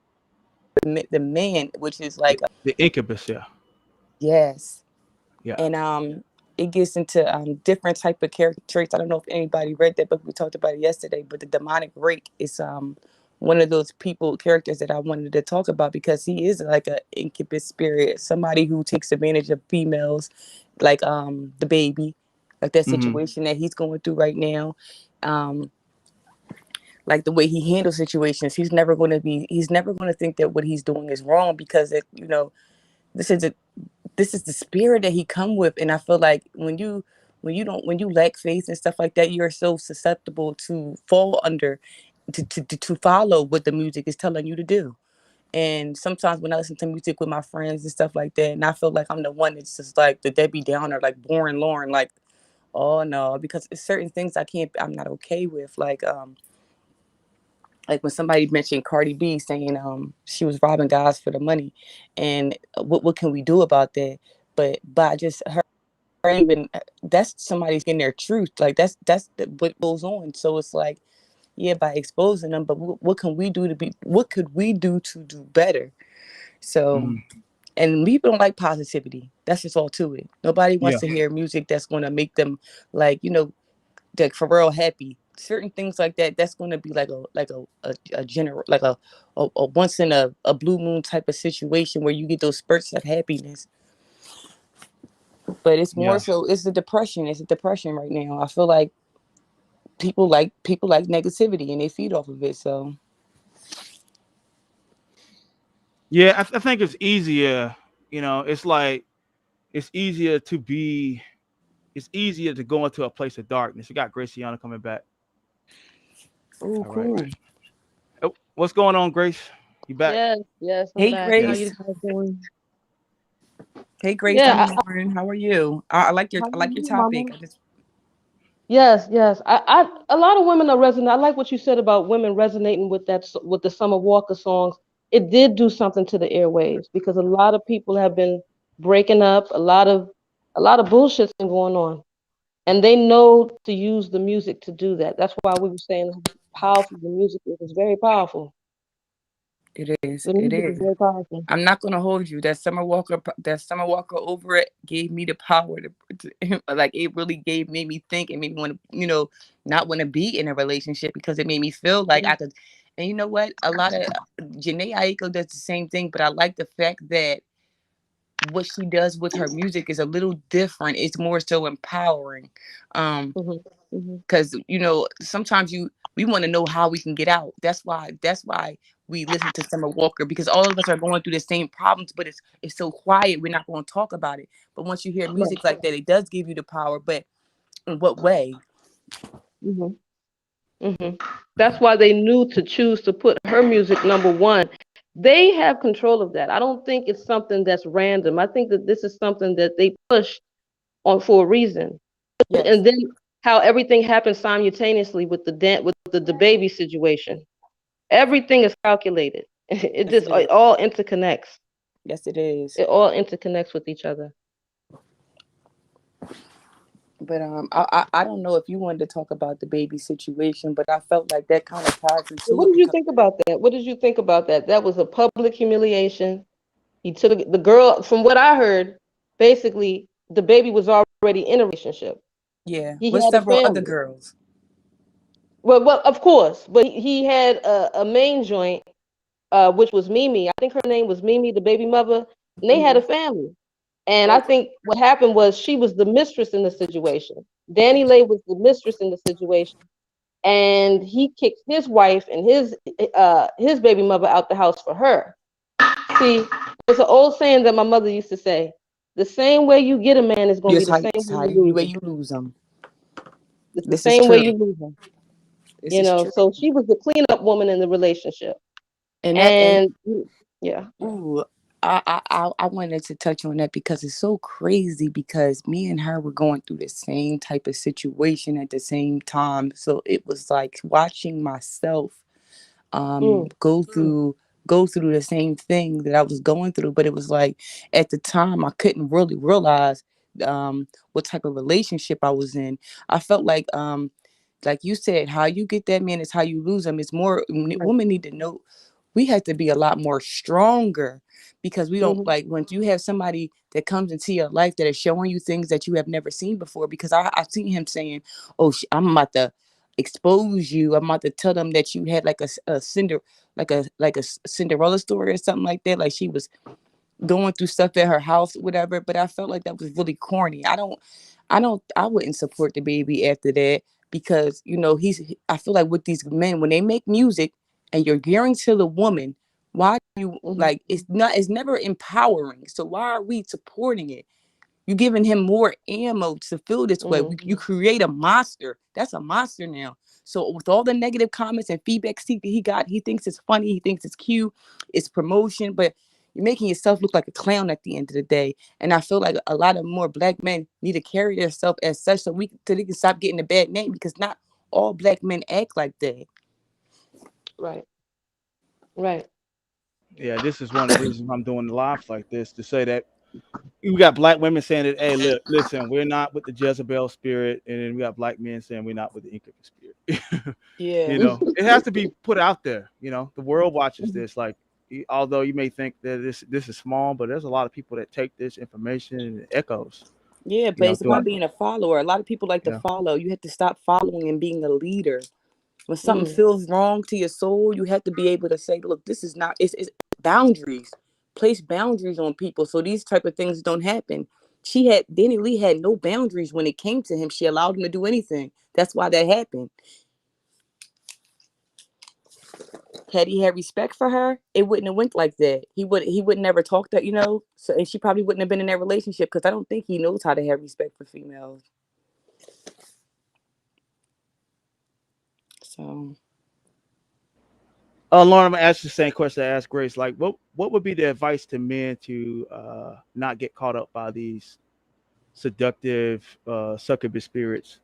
the man, which is like the incubus, yeah, yes. yeah. And it gets into different type of character traits. I don't know if anybody read that book. We talked about it yesterday, but the demonic rake is one of those people characters that I wanted to talk about because he is like an incubus spirit, somebody who takes advantage of females, like the baby, like that Hmm. situation that he's going through right now. Um, like the way he handles situations, he's never going to think that what he's doing is wrong because this is a this is the spirit that he come with. And I feel like when you lack faith and stuff like that, you're so susceptible to fall under to follow what the music is telling you to do. And sometimes when I listen to music with my friends and stuff like that, and I feel like I'm the one that's just like the Debbie Downer, like boring Lauren, like, oh no, because it's certain things I'm not okay with. Like when somebody mentioned Cardi B saying she was robbing guys for the money, and what can we do about that? But by just her even that's somebody getting their truth. Like what goes on. So it's like yeah, by exposing them. But what can we do to be? What could we do to do better? So, and people don't like positivity. That's just all to it. Nobody wants to hear music that's going to make them like, like for real happy. Certain things like that, that's going to be like a general, like a once in a blue moon type of situation where you get those spurts of happiness. But it's more so, it's a depression. It's a depression right now. I feel like people like negativity and they feed off of it. So yeah, I think it's easier. It's like it's easier to be. It's easier to go into a place of darkness. You got Graciana coming back. oh, All right. cool. Oh, what's going on, Grace? You back? Yes, I'm Hey, back. How you Grace. guys doing? Hey, Grace. Yeah, I'm Lauren. How are you? I like your how topic. Mama? Yes, yes. A lot of women are resonating. I like what you said about women resonating with with the Summer Walker songs. It did do something to the airwaves because a lot of people have been breaking up. A lot of bullshit's been going on, and they know to use the music to do that. That's why we were saying how powerful the music is. It's very powerful. It is. The It music is is. very powerful. I'm not gonna hold you. That Summer Walker over it gave me the power to like it really made me think and made me want to, not want to be in a relationship because it made me feel like I could. And you know what? A lot of Janae Aiko does the same thing, but I like the fact that what she does with her music is a little different. It's more so empowering. Because sometimes we want to know how we can get out. That's why we listen to Summer Walker, because all of us are going through the same problems, but it's so quiet, we're not going to talk about it. But once you hear music like that, it does give you the power. But in what way? That's why they knew to choose to put her music number one. They have control of that. I don't think it's something that's random. I think that this is something that they push on for a reason. Yes, And then how everything happens simultaneously with the baby situation. Everything is calculated. It yes, just it is. it all interconnects. Yes, it is. It all interconnects with each other. But I don't know if you wanted to talk about the baby situation, but I felt like that kind of ties into What it did you because think about that? What did you think about that? That was a public humiliation. He took the girl, from what I heard, basically the baby was already in a relationship. yeah, He with had a several other family. girls. Well, of course, but he had a main joint, which was Mimi. I think her name was Mimi, the baby mother, and they had a family. And I think what happened was she was the mistress in the situation. Danny Lay was the mistress in the situation, and he kicked his wife and his baby mother out the house for her. See, it's an old saying that my mother used to say: "The same way you get a man is going to be Yes, the how same it's way how you you lose way him. you lose them. It's the This is same way true. you lose him." This is true. So she was the cleanup woman in the relationship, And and yeah. ooh, I wanted to touch on that because it's so crazy because me and her were going through the same type of situation at the same time. So it was like watching myself Mm, go through the same thing that I was going through. But it was like at the time I couldn't really realize what type of relationship I was in. I felt like you said, how you get that man is how you lose them. It's more right. women need to know we have to be a lot more stronger because we don't Mm-hmm. like when you have somebody that comes into your life that is showing you things that you have never seen before. Because I've seen him saying, "Oh, I'm about to expose you. I'm about to tell them that you had like a cinder, like a Cinderella story or something like that. Like she was going through stuff at her house, whatever." But I felt like that was really corny. I wouldn't support the baby after that because I feel like with these men when they make music and you're gearing to the woman, why do you Mm-hmm. like it's never empowering. So why are we supporting it? You're giving him more ammo to feel this way. Mm-hmm. You create a monster. That's a monster now. So with all the negative comments and feedback he got, he thinks it's funny. He thinks it's cute. It's promotion, but you're making yourself look like a clown at the end of the day. And I feel like a lot of more black men need to carry themselves as such so they can stop getting a bad name because not all black men act like that. Right. Right. Yeah, this is one of the reasons I'm doing lives like this to say that we got black women saying that, hey, look, listen, we're not with the Jezebel spirit, and then we got black men saying we're not with the Inca spirit. Yeah. It has to be put out there. The world watches Mhm. this. Like, although you may think that this is small, but there's a lot of people that take this information and it echoes, Yeah, you but know, it's about throughout. being a follower. A lot of people like to Yeah. follow. You have to stop following and being a leader. When something Mm. feels wrong to your soul, you have to be able to say, look, this is not, it's boundaries. Place boundaries on people so these type of things don't happen. Danny Lee had no boundaries when it came to him. She allowed him to do anything. That's why that happened. Had he had respect for her, it wouldn't have went like that. He would never talk that, so, and she probably wouldn't have been in that relationship because I don't think he knows how to have respect for females. So, Lauren, I'm gonna ask you the same question I asked Grace. Like, what would be the advice to men to not get caught up by these seductive succubus spirits?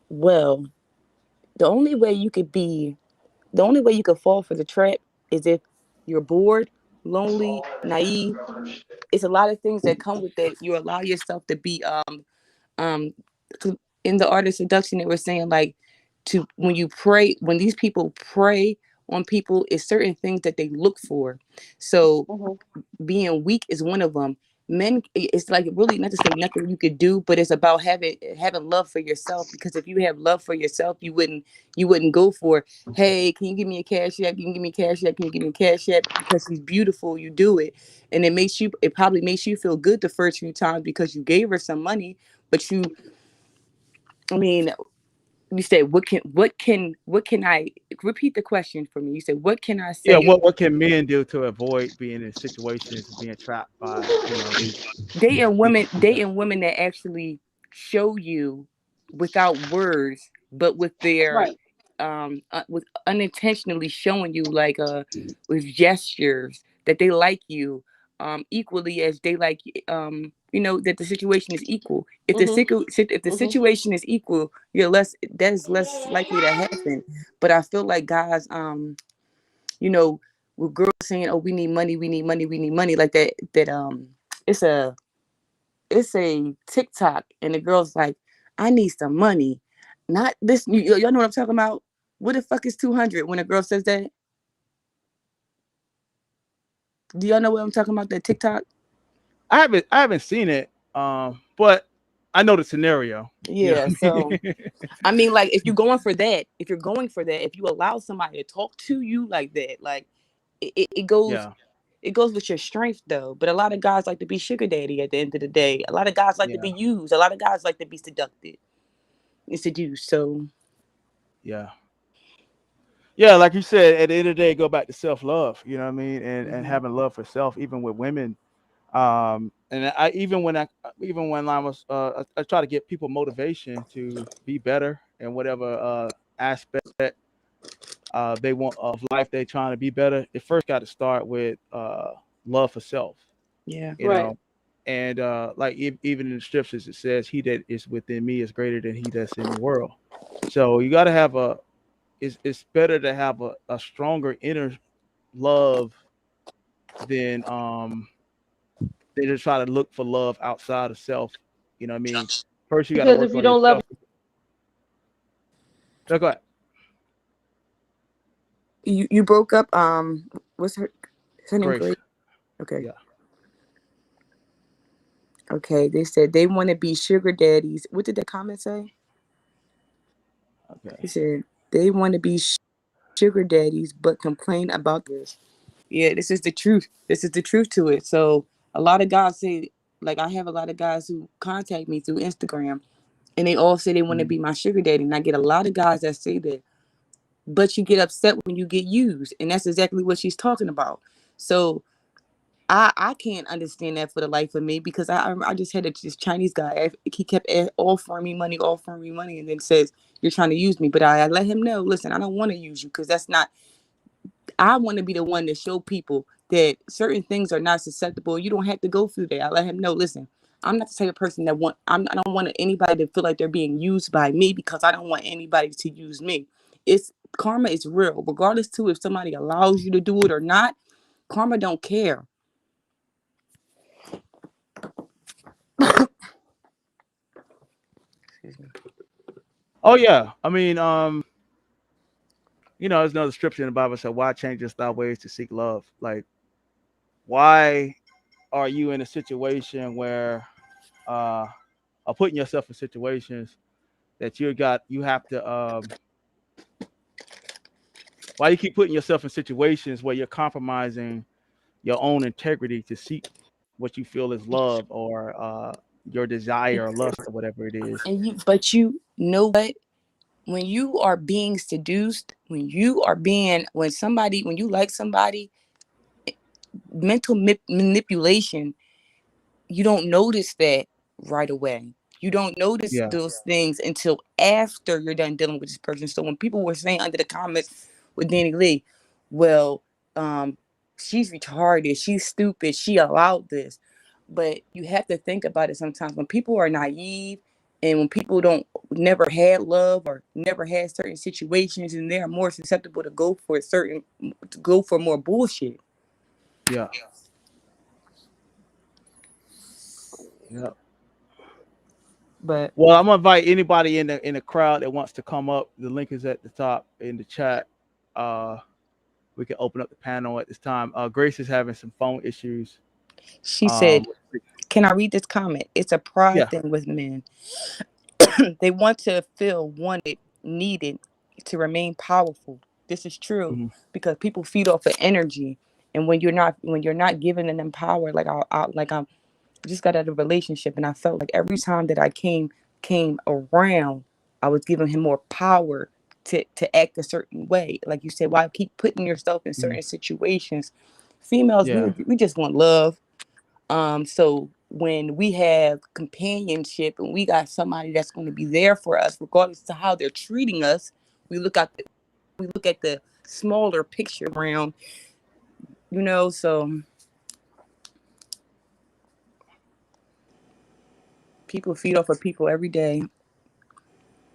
well, the only way you could be the only way you could fall for the trap is if you're bored, lonely, naive. It's a lot of things that come with that. You allow yourself to be um in the art of seduction. They were saying like to when you pray, when these people prey on people, it's certain things that they look for. So Mhm. being weak is one of them. Men, it's like really not to say nothing you could do, but it's about having love for yourself. Because if you have love for yourself, you wouldn't go for, hey, can you give me a cash app? You can give me a cash app. Can you give me a cash app? Because she's beautiful, you do it, and it probably makes you feel good the first few times because you gave her some money. But I mean, you said what can I repeat the question for me? You said what can I Yeah, say? what can men do to avoid being in situations of being trapped by these yeah. Dating women that actually show you without words but with their Right. with unintentionally showing you like with gestures that they like you equally as they like that the situation is equal. Mhm. If the Mhm. situation is equal, that is less likely to happen. But I feel like guys you know, with girls saying, "Oh, we need money, we need money, we need money," like that. It's a TikTok, and the girl's like, "I need some money, not this." Y'all know what I'm talking about? What the fuck is 200 when a girl says that? Do y'all know what I'm talking about? That TikTok? I haven't seen it, but I know the scenario. You know Yeah. what I So mean? I mean, like, if you allow somebody to talk to you like that, like it goes. Yeah, It goes with your strength though. But a lot of guys like to be sugar daddy at the end of the day. A lot of guys like to yeah, be used. A lot of guys like to be seduced and seduced. So yeah, yeah. Like you said, at the end of the day, go back to self love. You know what I mean, and mhm. having love for self, even with women. And I even when I was I try to get people motivation to be better in whatever aspect they want of life they're trying to be better. It first got to start with love for self. Yeah. You Right. know, and like even in the scriptures it says, "He that is within me is greater than he that's in the world." So you got to have a. It's better to have a stronger inner love than they just try to look for love outside of self. You know what I mean? First, you got to Because if work you on don't love, yourself. No, go ahead. You broke up. What's her name? Grace. Grace. Okay. Yeah. Okay. They said they want to be sugar daddies. What did the comment say? He Okay. said they want to be sugar daddies, but complain about this. Yeah, this is the truth. This is the truth to it. So a lot of guys say, like, I have a lot of guys who contact me through Instagram, and they all say they want to Mm. be my sugar daddy, and I get a lot of guys that say that. But you get upset when you get used, and that's exactly what she's talking about. So I can't understand that for the life of me because I just had this Chinese guy. He kept offering me money, and then says you're trying to use me. But I let him know, listen, I don't want to use you because that's not. I want to be the one to show people that certain things are not susceptible. You don't have to go through that. I let him know, listen, I'm not the type of person that I don't want anybody to feel like they're being used by me because I don't want anybody to use me. It's karma is real, regardless to if somebody allows you to do it or not. Karma don't care. Excuse me. Oh yeah. I mean, there's another scripture in the Bible that said, "Why changest thy ways to seek love?" Like, why are you in a situation where, uh, or putting yourself in situations that you have to, why you keep putting yourself in situations where you're compromising your own integrity to seek what you feel is love or your desire or lust or whatever it is. But you know what? When you are being seduced, when you like somebody, mental manipulation, you don't notice that right away. You don't notice Yeah, those things until after you're done dealing with this person. So when people were saying under the comments with Danny Lee, well, um, she's retarded, she's stupid, she allowed this. But you have to think about it sometimes when people are naive and when people don't never had love or never had certain situations and they're more susceptible to go for more bullshit. yeah, yeah. But Well, I'm gonna invite anybody in the crowd that wants to come up. The link is at the top in the chat. Uh, we can open up the panel at this time. Grace is having some phone issues. she said, Um, can I read this comment? It's a pride yeah, thing with men. They want to feel wanted, needed, to remain powerful. This is true hmm because people feed off of energy, and when you're not giving them power, I'm just got out of a relationship, and I felt like every time that I came around, I was giving him more power to act a certain way. Like you said, why keep putting yourself in hmm certain situations? Females, yeah, we just want love. So when we have companionship and we got somebody that's going to be there for us, regardless to how they're treating us, we look at the smaller picture around, so people feed off of people every day.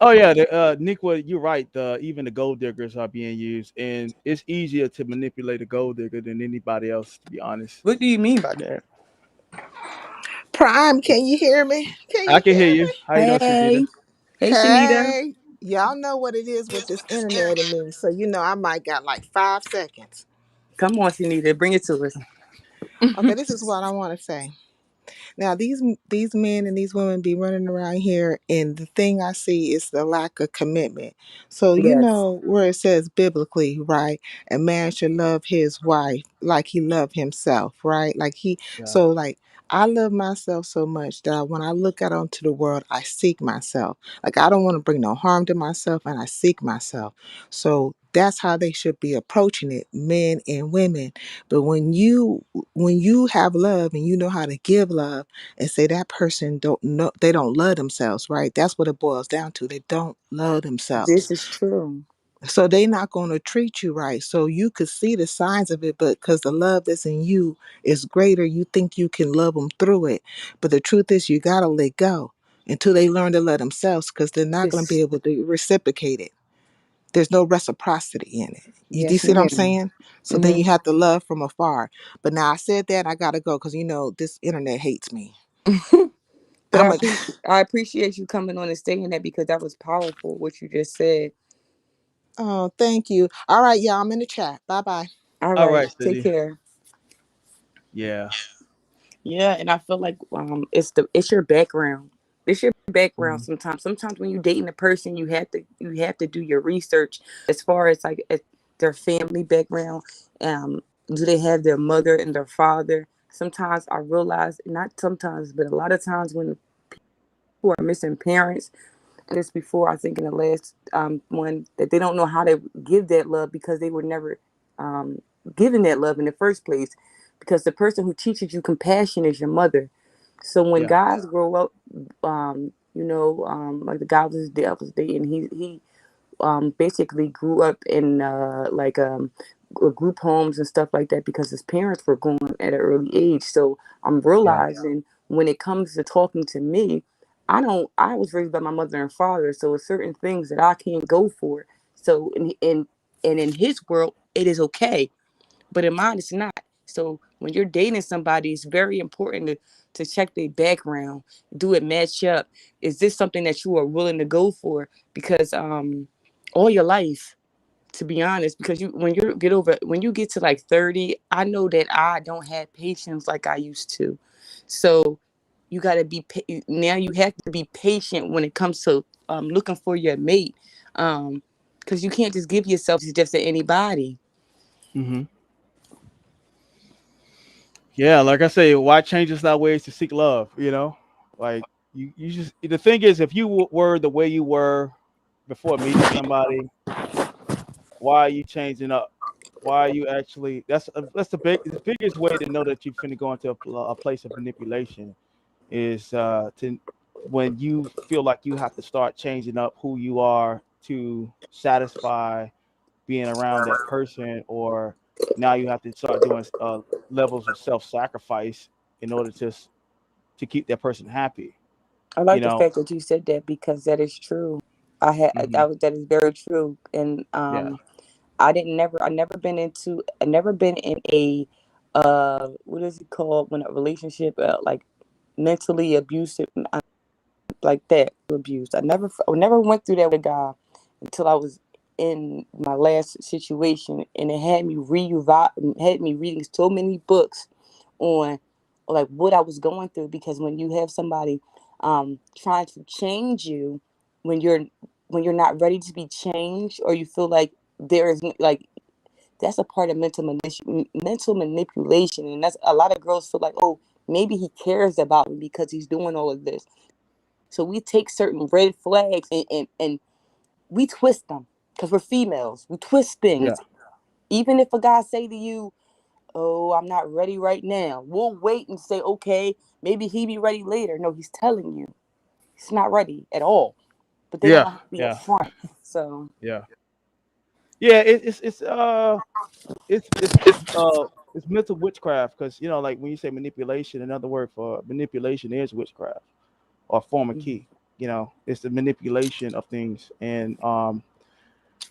Oh yeah, Nick, you're right. Even the gold diggers are being used, and it's easier to manipulate a gold digger than anybody else, to be honest. What do you mean by that? Prime, can you hear me? Can I you can hear hear you. me? How you doing, Shanita? Hey, hey, Shanita. Hey, y'all know what it is with this internet and me, so I might got like 5 seconds. Come on, Shanita, bring it to us. Okay, this is what I want to say. Now these men and these women be running around here, and the thing I see is the lack of commitment. So Yes, where it says biblically, right? A man should love his wife like he loved himself, right? Yeah, So I love myself so much that when I look out onto the world, I seek myself. Like I don't want to bring no harm to myself, and I seek myself. So that's how they should be approaching it, men and women. But when you have love and you know how to give love and say that person don't know, they don't love themselves, right? That's what it boils down to. They don't love themselves. this is true. So they not going to treat you right. So you could see the signs of it, but because the love that's in you is greater, you think you can love them through it. But the truth is you got to let go until they learn to love themselves, because they're not going to This, be able to reciprocate it. There's no reciprocity in it. You yes, see what I'm ma'am. saying? So then Hmm. you have to love from afar. But now I said that, I gotta go because this internet hates me. But I'm a I appreciate you coming on and saying that because that was powerful what you just said. oh, thank you. All right, y'all. I'm in the chat. Bye bye. All all right, right, take City. care. Yeah, Yeah, and I feel like it's your background. It's your background hmm sometimes. Sometimes when you're dating a person, you have to do your research as far as like their family background. Do they have their mother and their father? Sometimes I realize, not sometimes, but a lot of times when people are missing parents, this before, I think in the last one, that they don't know how to give that love because they were never um, given that love in the first place. Because the person who teaches you compassion is your mother. So when yeah, guys grow up, like the guy was dating, he basically grew up in group homes and stuff like that because his parents were gone at an early age. So I'm yeah, realizing when it comes to talking to me, I was raised by my mother and father, so it's certain things that I can't go for. So in his world, it is okay, but in mine, it's not. So when you're dating somebody, it's very important to check their background, do it match up. Is this something that you are willing to go for? Because all your life, to be honest, because when you get to like 30, I know that I don't have patience like I used to. So you got to be now you have to be patient when it comes to looking for your mate, because you can't just give yourself just to anybody. Mm-hmm. Yeah, like I say, why change us our ways to seek love? Like you just the thing is, if you were the way you were before meeting somebody, why are you changing up? Why are you actually? That's the biggest way to know that you're finna go into a place of manipulation is to when you feel like you have to start changing up who you are to satisfy being around that person, or now you have to start doing levels of self-sacrifice in order to keep that person happy. I You like the know. fact that you said that because that is true. Hmm. That is very true, and Yeah. I never been in a what is it called when a relationship like mentally abusive like that abused. I never went through that with a guy until I was in my last situation, and it had me reading so many books on like what I was going through, because when you have somebody trying to change you when you're not ready to be changed, or you feel like there is like that's a part of mental manipulation, and that's a lot of girls feel like, oh, maybe he cares about me because he's doing all of this. So we take certain red flags and we twist them because we're females. We twist Yeah. things. Even if a guy say to you, "Oh, I'm not ready right now," we'll wait and say, "Okay, maybe he be ready later." No, he's telling you he's not ready at all. But they don't Yeah. want to be Yeah. upfront. So Yeah. Yeah. It's mental witchcraft because like when you say manipulation, another word for manipulation is witchcraft or form of mhm. key. It's the manipulation of things, and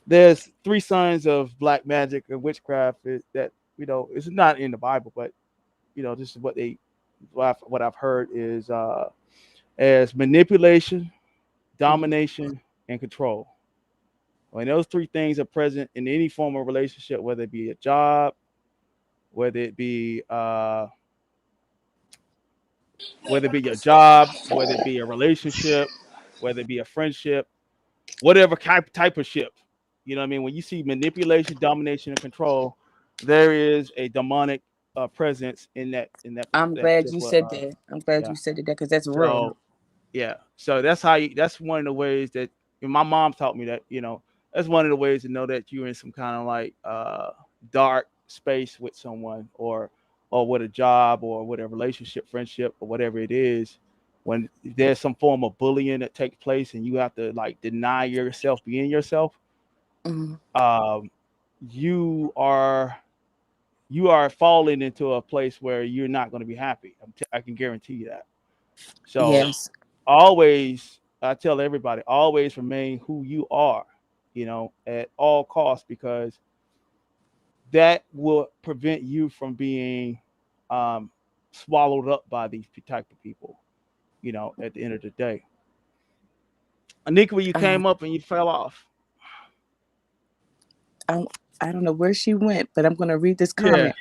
there's three signs of black magic and witchcraft that it's not in the Bible, but this is what I've heard is as manipulation, Mhm. domination, and control. When those three things are present in any form of relationship, whether it be a job, whether it be uh, whether it be a relationship, whether it be a friendship, whatever type of ship. You know what I mean? When you see manipulation, domination, and control, there is a demonic presence I'm that glad you particular. said that. I'm glad Yeah. you said that because that's real. So yeah. So that's one of the ways that and my mom taught me that. That's one of the ways to know that you're in some kind of like dark space with someone, or with a job, or with a relationship, friendship, or whatever it is. When there's some form of bullying that takes place and you have to like deny yourself being yourself, Mhm. um, you are falling into a place where you're not going to be happy. I can guarantee you that. So Yes. always, I tell everybody, always remain who you are, at all costs, because that will prevent you from being um, swallowed up by these type of people. At the end of the day, Anika, you Um, came up and you fell off. I, I don't know where she went, but I'm going to read this Yeah. comment.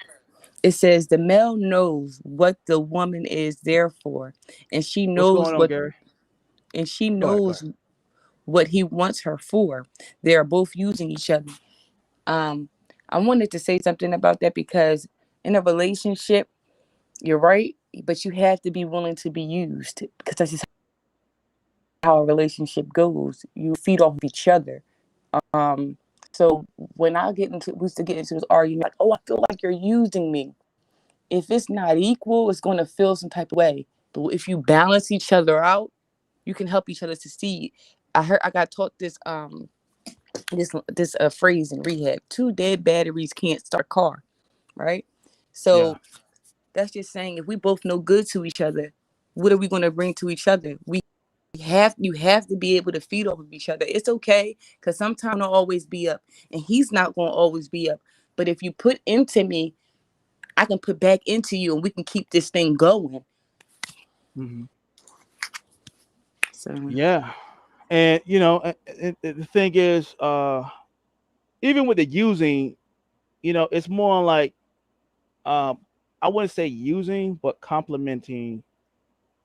It says the male knows what the woman is there for, and she What's knows going on, what Gary? and she Go ahead. Go ahead. knows what he wants her for. They are both using each other. Um, I wanted to say something about that because in a relationship, you're right, but you have to be willing to be used because that's just how a relationship goes. You feed off each other. Um, so when we used to get into this argument, like, oh, I feel like you're using me. If it's not equal, it's going to feel some type of way. But if you balance each other out, you can help each other succeed. I got taught this phrase in rehab: two dead batteries can't start a car, right? Yeah. So that's just saying if we both know good to each other, what are we going to bring to each other? You have to be able to feed off of each other. It's okay because sometimes I'll always be up, and he's not going to always be up. But if you put into me, I can put back into you, and we can keep this thing going. Hmm. So Yeah. And the thing is, even with the using, it's more like, um, I wouldn't say using, but complementing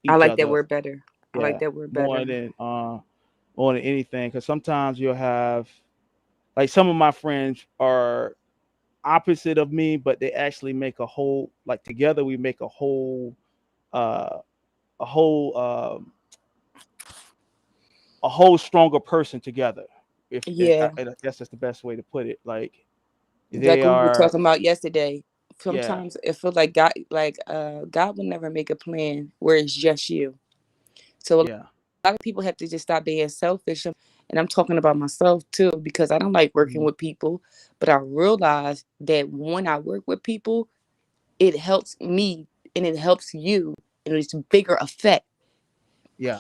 I each like that other. word better. I like Yeah, that word more better. than more than anything. Because sometimes you'll have, like, some of my friends are opposite of me, but they actually make a whole, like, together we make uh a whole a whole stronger person together. If Yeah, I guess that's the best way to put it. Like, like they we were are, talking about yesterday. yeah, Sometimes it feels like God will never make a plan where it's just you. So a yeah, lot of people have to just stop being selfish. And I'm talking about myself too, because I don't like working mhm, with people. But I realize that when I work with people, it helps me and it helps you, and it's a bigger effect. yeah,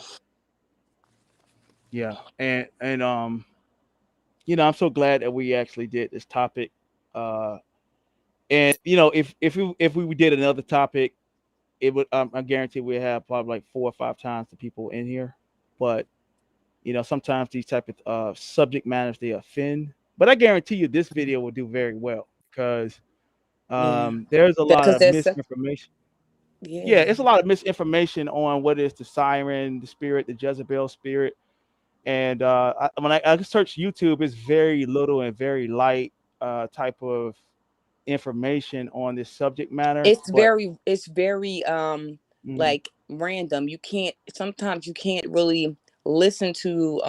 yeah. And I'm so glad that we actually did this topic. Uh, and if we did another topic, it would, I guarantee we have probably like 4 or 5 times the people in here. But sometimes these type of subject matters, they offend. But I guarantee you, this video will do very well because Yeah, there's a lot because of that's misinformation. Yeah, yeah. it's a lot of misinformation on what is the Siren, the spirit, the Jezebel spirit. And when I search YouTube, it's very little and very light type of information on this subject matter. But It's very mm, like random. You can't sometimes you can't really listen to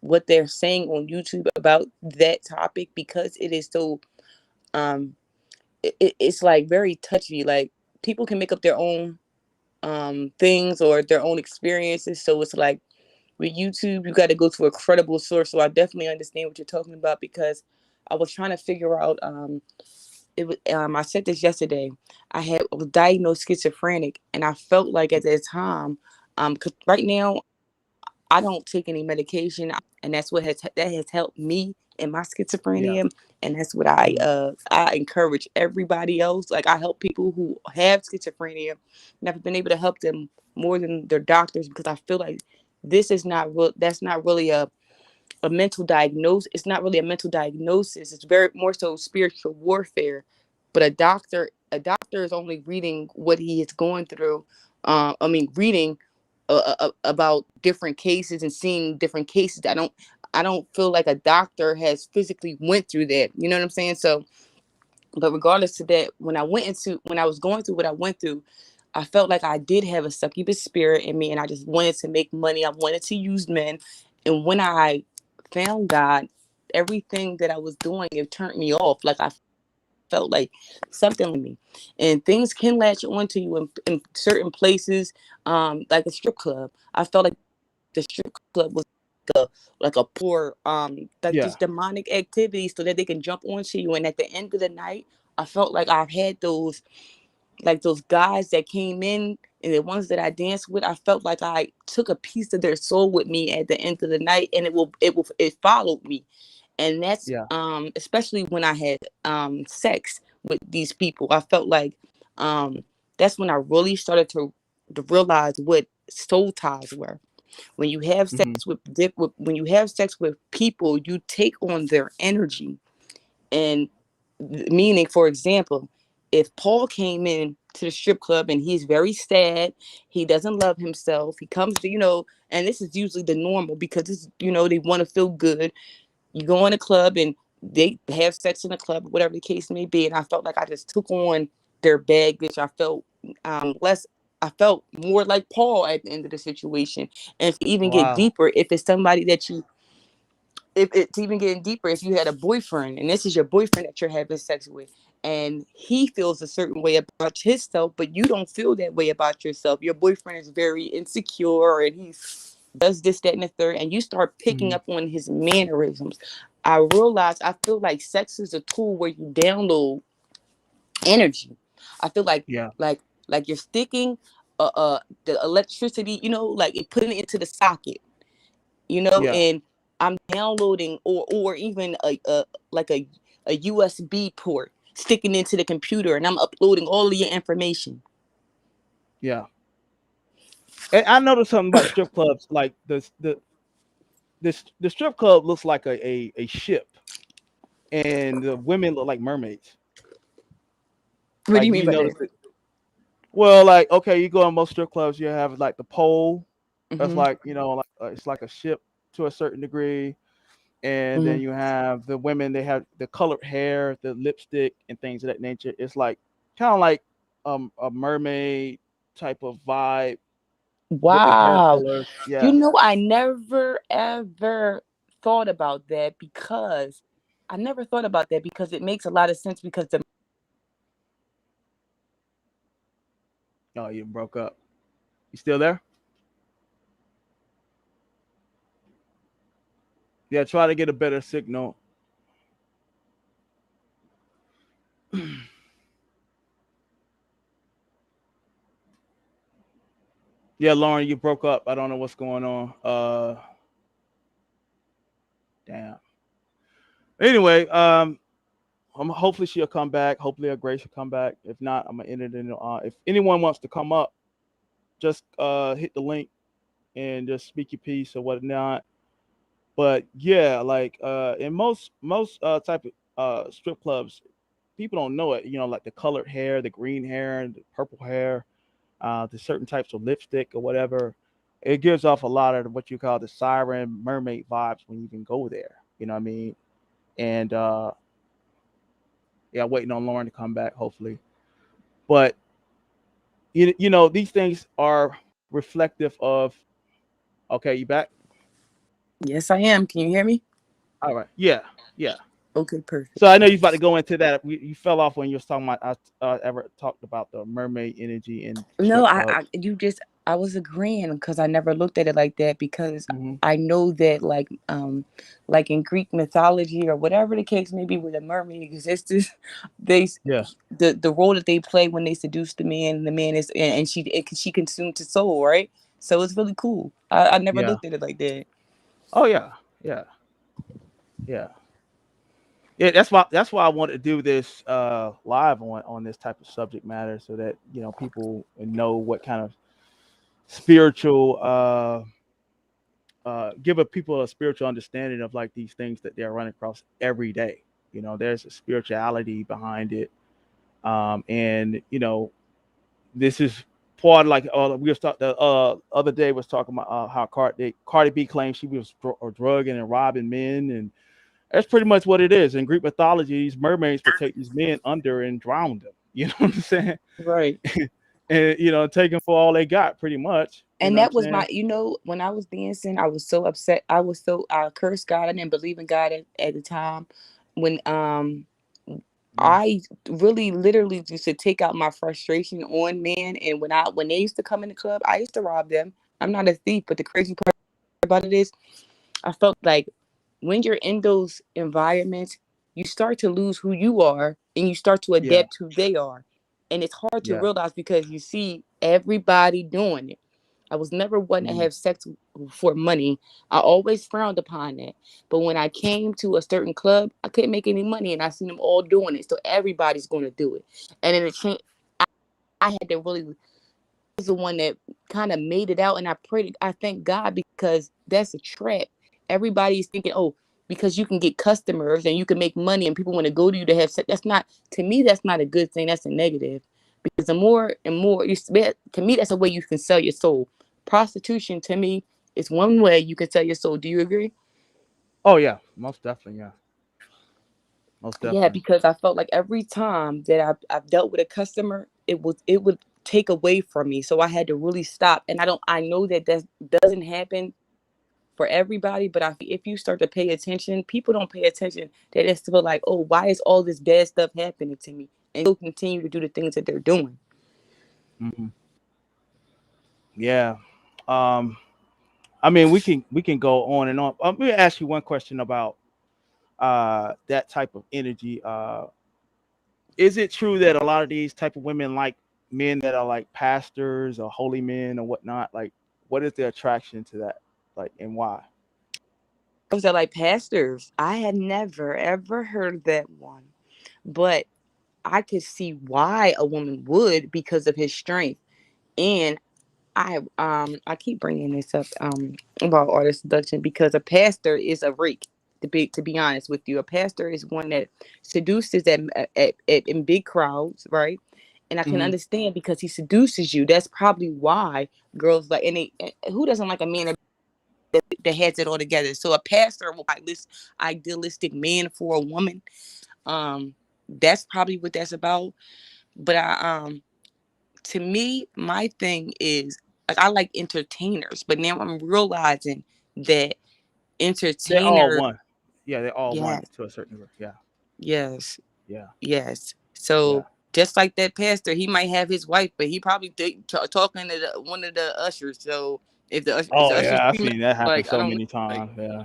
what they're saying on YouTube about that topic because it is so um it's like very touchy. Like people can make up their own things or their own experiences. So it's like with YouTube, you got to go to a credible source. So I definitely understand what you're talking about because I was trying to figure out it was I said this yesterday. I was diagnosed schizophrenic, and I felt like at that time, 'cause right now I don't take any medication, and that has helped me in my yeah, schizophrenia, and that's what mhm, I encourage everybody else. Like I help people who have schizophrenia, and I've been able to help them more than their doctors because I feel like this is not real. That's not really a mental diagnosis. It's not really a mental diagnosis. It's very more so spiritual warfare. But a doctor is only reading what he is going through. Reading about different cases and seeing different cases. I don't feel like a doctor has physically went through that. You know what I'm saying? So, but regardless to that, when I was going through what I went through, I felt like I did have a succubus spirit in me, and I just wanted to make money. I wanted to use men, and when I found God, everything that I was doing it turned me off. Like I felt like something in me, and things can latch onto you in certain places, like a strip club. I felt like the strip club was like a poor like yeah, just demonic activity so that they can jump onto you. And at the end of the night, I felt like I've had those guys that came in and the ones that I danced with. I felt like I took a piece of their soul with me at the end of the night, and it followed me. And that's yeah, especially when I had sex with these people. I felt like um that's when I really started to realize what soul ties were. When you have sex hmm, when you have sex with people, you take on their energy. And meaning, for example, if Paul came in to the strip club and he's very sad, he doesn't love himself, he comes to, and this is usually the normal because this, they want to feel good. You go in a club and they have sex in the club, whatever the case may be. And I felt like I just took on their baggage. I felt less. I felt more like Paul at the end of the situation. And to even get wow, deeper, if it's somebody that you, if it's even getting deeper, if you had a boyfriend and this is your boyfriend that you're having sex with, and he feels a certain way about himself, but you don't feel that way about yourself. Your boyfriend is very insecure and he does this, that, and the third, and you start picking hmm, up on his mannerisms. I realized I feel like sex is a tool where you download energy. I feel yeah, like like you're sticking the electricity, like it putting it into the socket, yeah, and I'm downloading or even a like a USB port sticking into the computer, and I'm uploading all of your information. yeah. And I noticed something about strip clubs. Like the strip club looks like a ship, and the women look like mermaids. What do Like you if mean you by notice that? it. Well, like okay, you go in most strip clubs, you have like the pole. That's Mm-hmm. like like it's like a ship to a certain degree, and then Mm-hmm. you have the women. They have the colored hair, the lipstick, and things of that nature. It's like kind of like a mermaid type of vibe with the hair Wow. colors. You Yeah. know, I never ever thought about that because it makes a lot of sense because the Oh, you broke up. You still there? Yeah. Try to get a better signal. Yeah, Lauren, you broke up. I don't know what's going on. Damn. Anyway, hopefully she'll come back. Hopefully a Grace will come back. If not, I'm gonna end it in. If anyone wants to come up, just hit the link and just speak your piece or whatnot. But yeah, like in most type of strip clubs, people don't know it. Like the colored hair, the green hair, and the purple hair, the certain types of lipstick or whatever. It gives off a lot of what you call the siren mermaid vibes when you even go there. You know what I mean? And yeah, waiting on Lauren to come back, hopefully. But these things are reflective of. Okay, you back? yes, I am. Can you hear me? All right. Yeah, yeah. Okay, perfect. So I know you're about to go into that. You fell off when you were talking about. I ever talked about the mermaid energy in No, strip clubs. I was agreeing because I never looked at it like that because Hmm. I know that like in Greek mythology or whatever the case may be where the mermaid existed, they Yeah, the role that they play when they seduce the man, and the man is and she consumes his soul, right? So it's really cool. I never yeah. looked at it like that. Oh yeah, yeah, yeah. Yeah, that's why I wanted to do this live on this type of subject matter so that people know what kind of spiritual give people a spiritual understanding of like these things that they're running across every day. There's a spirituality behind it, and this is part like we were the other day was talking about how Cardi B claims she was drugging and robbing men, and that's pretty much what it is. In Greek mythology, these mermaids would take these men under and drown them. You know what I'm saying? Right. And take them for all they got, pretty much. You And know what I'm that was saying? my, when I was dancing, I was so upset. I cursed God. I didn't believe in God at the time. When Mm. I really literally used to take out my frustration on men. And when they used to come in the club, I used to rob them. I'm not a thief, but the crazy part about it is I felt like when you're in those environments, you start to lose who you are and you start to Yeah, adapt who they are. And it's hard to yeah. realize because you see everybody doing it. I was never one to Mm. have sex for money. I always frowned upon that. But when I came to a certain club, I couldn't make any money and I seen them all doing it. So everybody's going to do it. And then it changed. I had to really was the one that kind of made it out. And I thank God because that's a trap. Everybody's thinking, oh, because you can get customers and you can make money and people want to go to you to have sex. That's not, to me, that's not a good thing. That's a negative. Because the more and more, to me, that's a way you can sell your soul. Prostitution, to me, is one way you can sell your soul. Do you agree? Oh yeah, most definitely. Yeah, most Yeah, definitely. because I felt like every time that I've dealt with a customer, it would take away from me. So I had to really stop. And I know that doesn't happen for everybody, but if you start to pay attention, people don't pay attention. They just feel like, oh, why is all this bad stuff happening to me? And they'll continue to do the things that they're doing. Hmm. Yeah. Um. I mean, we can go on and on. Let me ask you one question about that type of energy. Is it true that a lot of these type of women like men that are like pastors or holy men or whatnot? Like, what is the attraction to that? Like, and why? I was like, pastors, I had never ever heard that one, but I could see why a woman would because of his strength. And I keep bringing this up about artist seduction because a pastor is a rake. to be honest with you. A pastor is one that seduces in big crowds, right? And I can Mhm. understand because he seduces you. That's probably why girls like, who doesn't like a man that has it all together? So a pastor will like this idealistic man for a woman. That's probably what that's about. But to me, my thing is like I like entertainers, but now I'm realizing that They're all entertainer, one. Yeah, they're all one yes, to a certain degree. Yeah, yes, yeah, yes. yeah. So just like that pastor, he might have his wife, but he probably talking to one of the ushers. So if the Oh ushers yeah, I've female, seen that happen like I so don't many like. times. Yeah.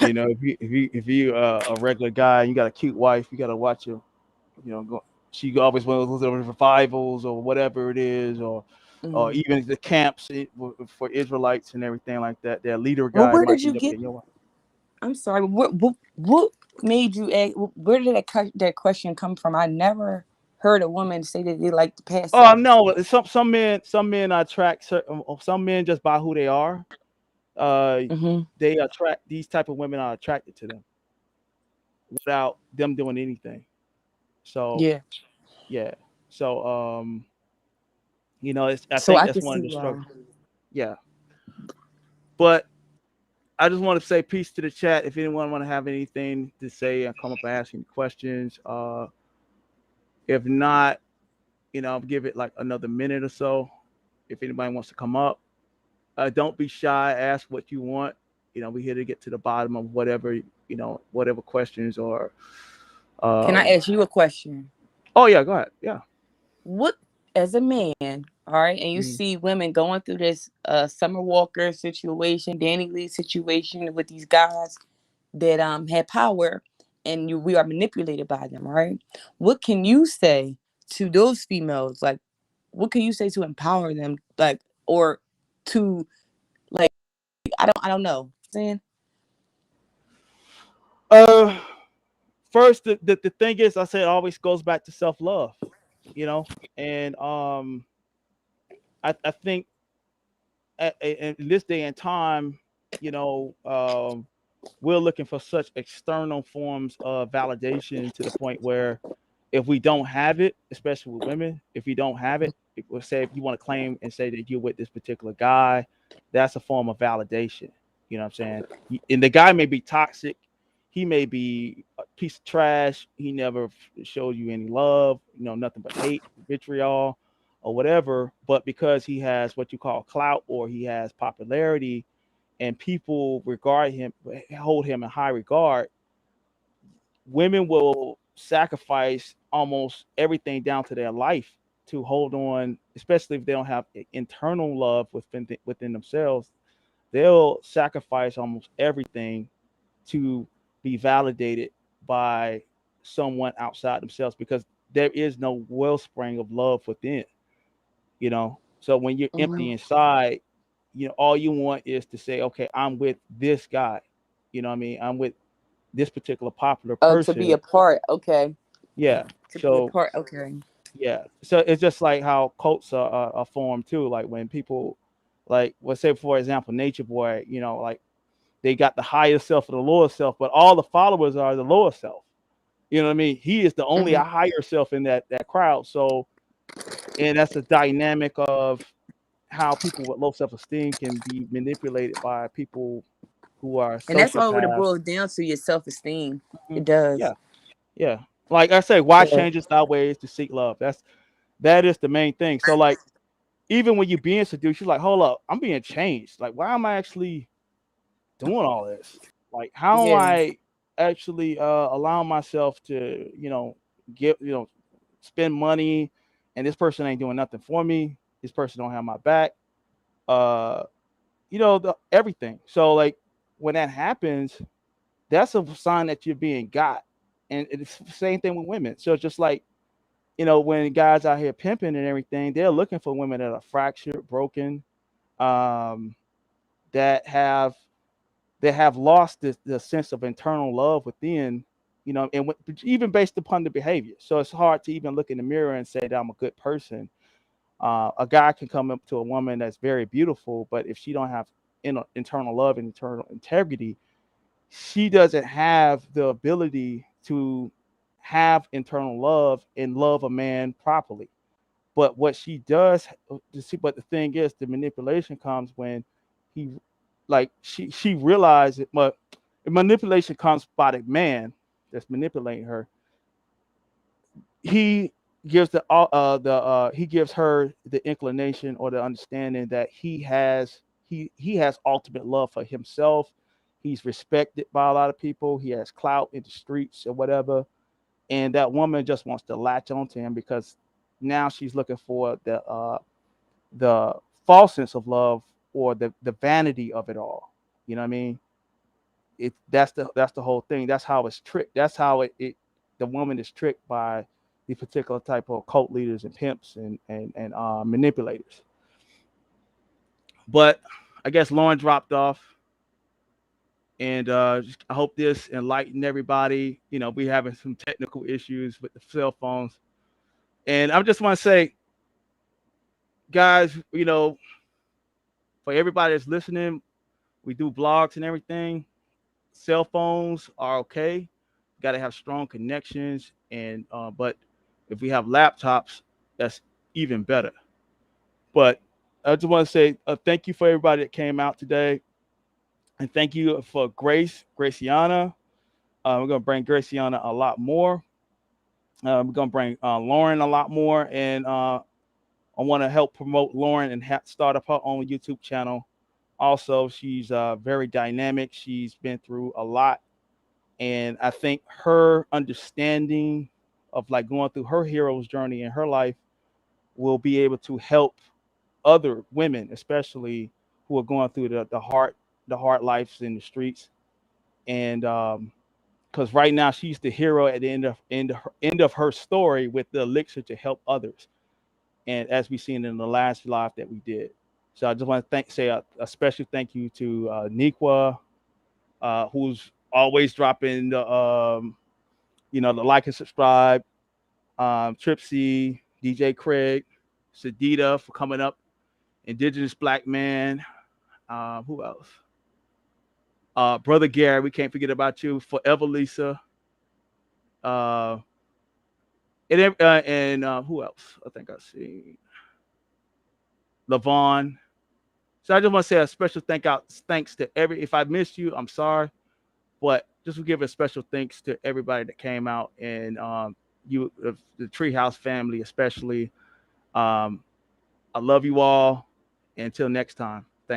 If you a regular guy, and you got a cute wife, you got to watch your, go. She always wants to go to revivals or whatever it is, or Mhm. even the camps for Israelites and everything like that. Their leader Well, guy where might did you end up get? getting your wife. I'm sorry. What made you ask? Where did that question come from? I never heard a woman say that they like the Oh pastor. no, some men attract certain. Some men just by who they are. Uh, Hmm. they attract these type of women are attracted to them without them doing anything. So Yeah. yeah. So I So think I that's can one of see the why. struggles. Yeah. But I just want to say peace to the chat. If anyone want to have anything to say and come up and ask any questions. If not, I'll give it like another minute or so. If anybody wants to come up, don't be shy. Ask what you want. We're here to get to the bottom of whatever questions or. Can I Um, ask you a question? oh yeah, go ahead. Yeah. What, as a man, all right, and you Mm. see women going through this Summer Walker situation, Danny Lee situation with these guys that had power, and we are manipulated by them, right? What can you say to those females? Like, what can you say to empower them, like, or to like? I don't know. Saying. Uh, First, the thing is, I said, it always goes back to self love. And I think in this day and time, you know, um, we're looking for such external forms of validation to the point where if we don't have it, especially with women, if you don't have it, if you want to claim and say that you're with this particular guy, that's a form of validation. You know what I'm saying? And the guy may be toxic. He may be a piece of trash. He never showed you any love, nothing but hate, vitriol, or whatever. But because he has what you call clout or he has popularity and people regard him, hold him in high regard, women will sacrifice almost everything down to their life to hold on, especially if they don't have internal love within themselves. They'll sacrifice almost everything to be validated by someone outside themselves because there is no wellspring of love within. So when you're empty Mhm. inside, all you want is to say, okay, I'm with this guy. What I mean? I'm with this particular popular Oh, to be person. a part. Okay. Yeah. To be a So part. Okay. yeah. So it's just like how cults are formed too. Like when people, like, let's say for example, Nature Boy, like they got the higher self and the lower self, but all the followers are the lower self. You know what I mean? He is the only Hmm. a higher self in that crowd. So, and that's the dynamic of how people with low self-esteem can be manipulated by people who are And that's all what it sociopaths. boils down to, your self-esteem. It Mhm. does. Yeah, yeah. Like I say, why Yeah. changes our ways to seek love? That is the main thing. So like even when you're being seduced, you're like, hold up, I'm being changed. Like, why am I actually doing all this? Like, how am Yeah. I actually allowing myself to, get, spend money, and this person ain't doing nothing for me. This person don't have my back. Uh, everything. So like when that happens, that's a sign that you're being got. And it's the same thing with women. So it's just like, when guys out here pimping and everything, they're looking for women that are fractured, broken, um, that have lost the sense of internal love within, and even based upon the behavior. So it's hard to even look in the mirror and say that I'm a good person. A guy can come up to a woman that's very beautiful, but if she don't have internal love and internal integrity, she doesn't have the ability to have internal love and love a man properly. But what she does, but the thing is, the manipulation comes when he, like she realizes, but the manipulation comes by the man that's manipulating her. He gives he gives her the inclination or the understanding that he has ultimate love for himself. He's respected by a lot of people. He has clout in the streets or whatever, and that woman just wants to latch onto him because now she's looking for the false sense of love or the vanity of it all. You know what I mean? That's the whole thing. That's how it's tricked. That's how it the woman is tricked by the particular type of cult leaders and pimps and manipulators. But I guess Lauren dropped off, and I hope this enlightened everybody. You know, we having some technical issues with the cell phones, and I just want to say, guys, you know, for everybody that's listening, we do blogs and everything. Cell phones are okay. Got to have strong connections, and but if we have laptops, that's even better. But I just want to say thank you for everybody that came out today, and thank you for Graciana. We're gonna bring Graciana a lot more. We're gonna bring Lauren a lot more, and I want to help promote Lauren and start up her own YouTube channel. Also, she's very dynamic. She's been through a lot, and I think her understanding of like going through her hero's journey in her life will be able to help other women, especially who are going through the hard lives in the streets. And because right now she's the hero at the end of her story with the elixir to help others. And as we seen in the last live that we did. So I just want to say a special thank you to Niqua, who's always dropping the like and subscribe, Tripsy, DJ Craig, Sadida for coming up, Indigenous Black Man, who else? Brother Gary, we can't forget about you. Forever Lisa, uh, and who else? I think I see Lavon. So I just want to say a special thanks to if I missed you, I'm sorry, but just to give a special thanks to everybody that came out and the Treehouse family especially. I love you all. Until next time.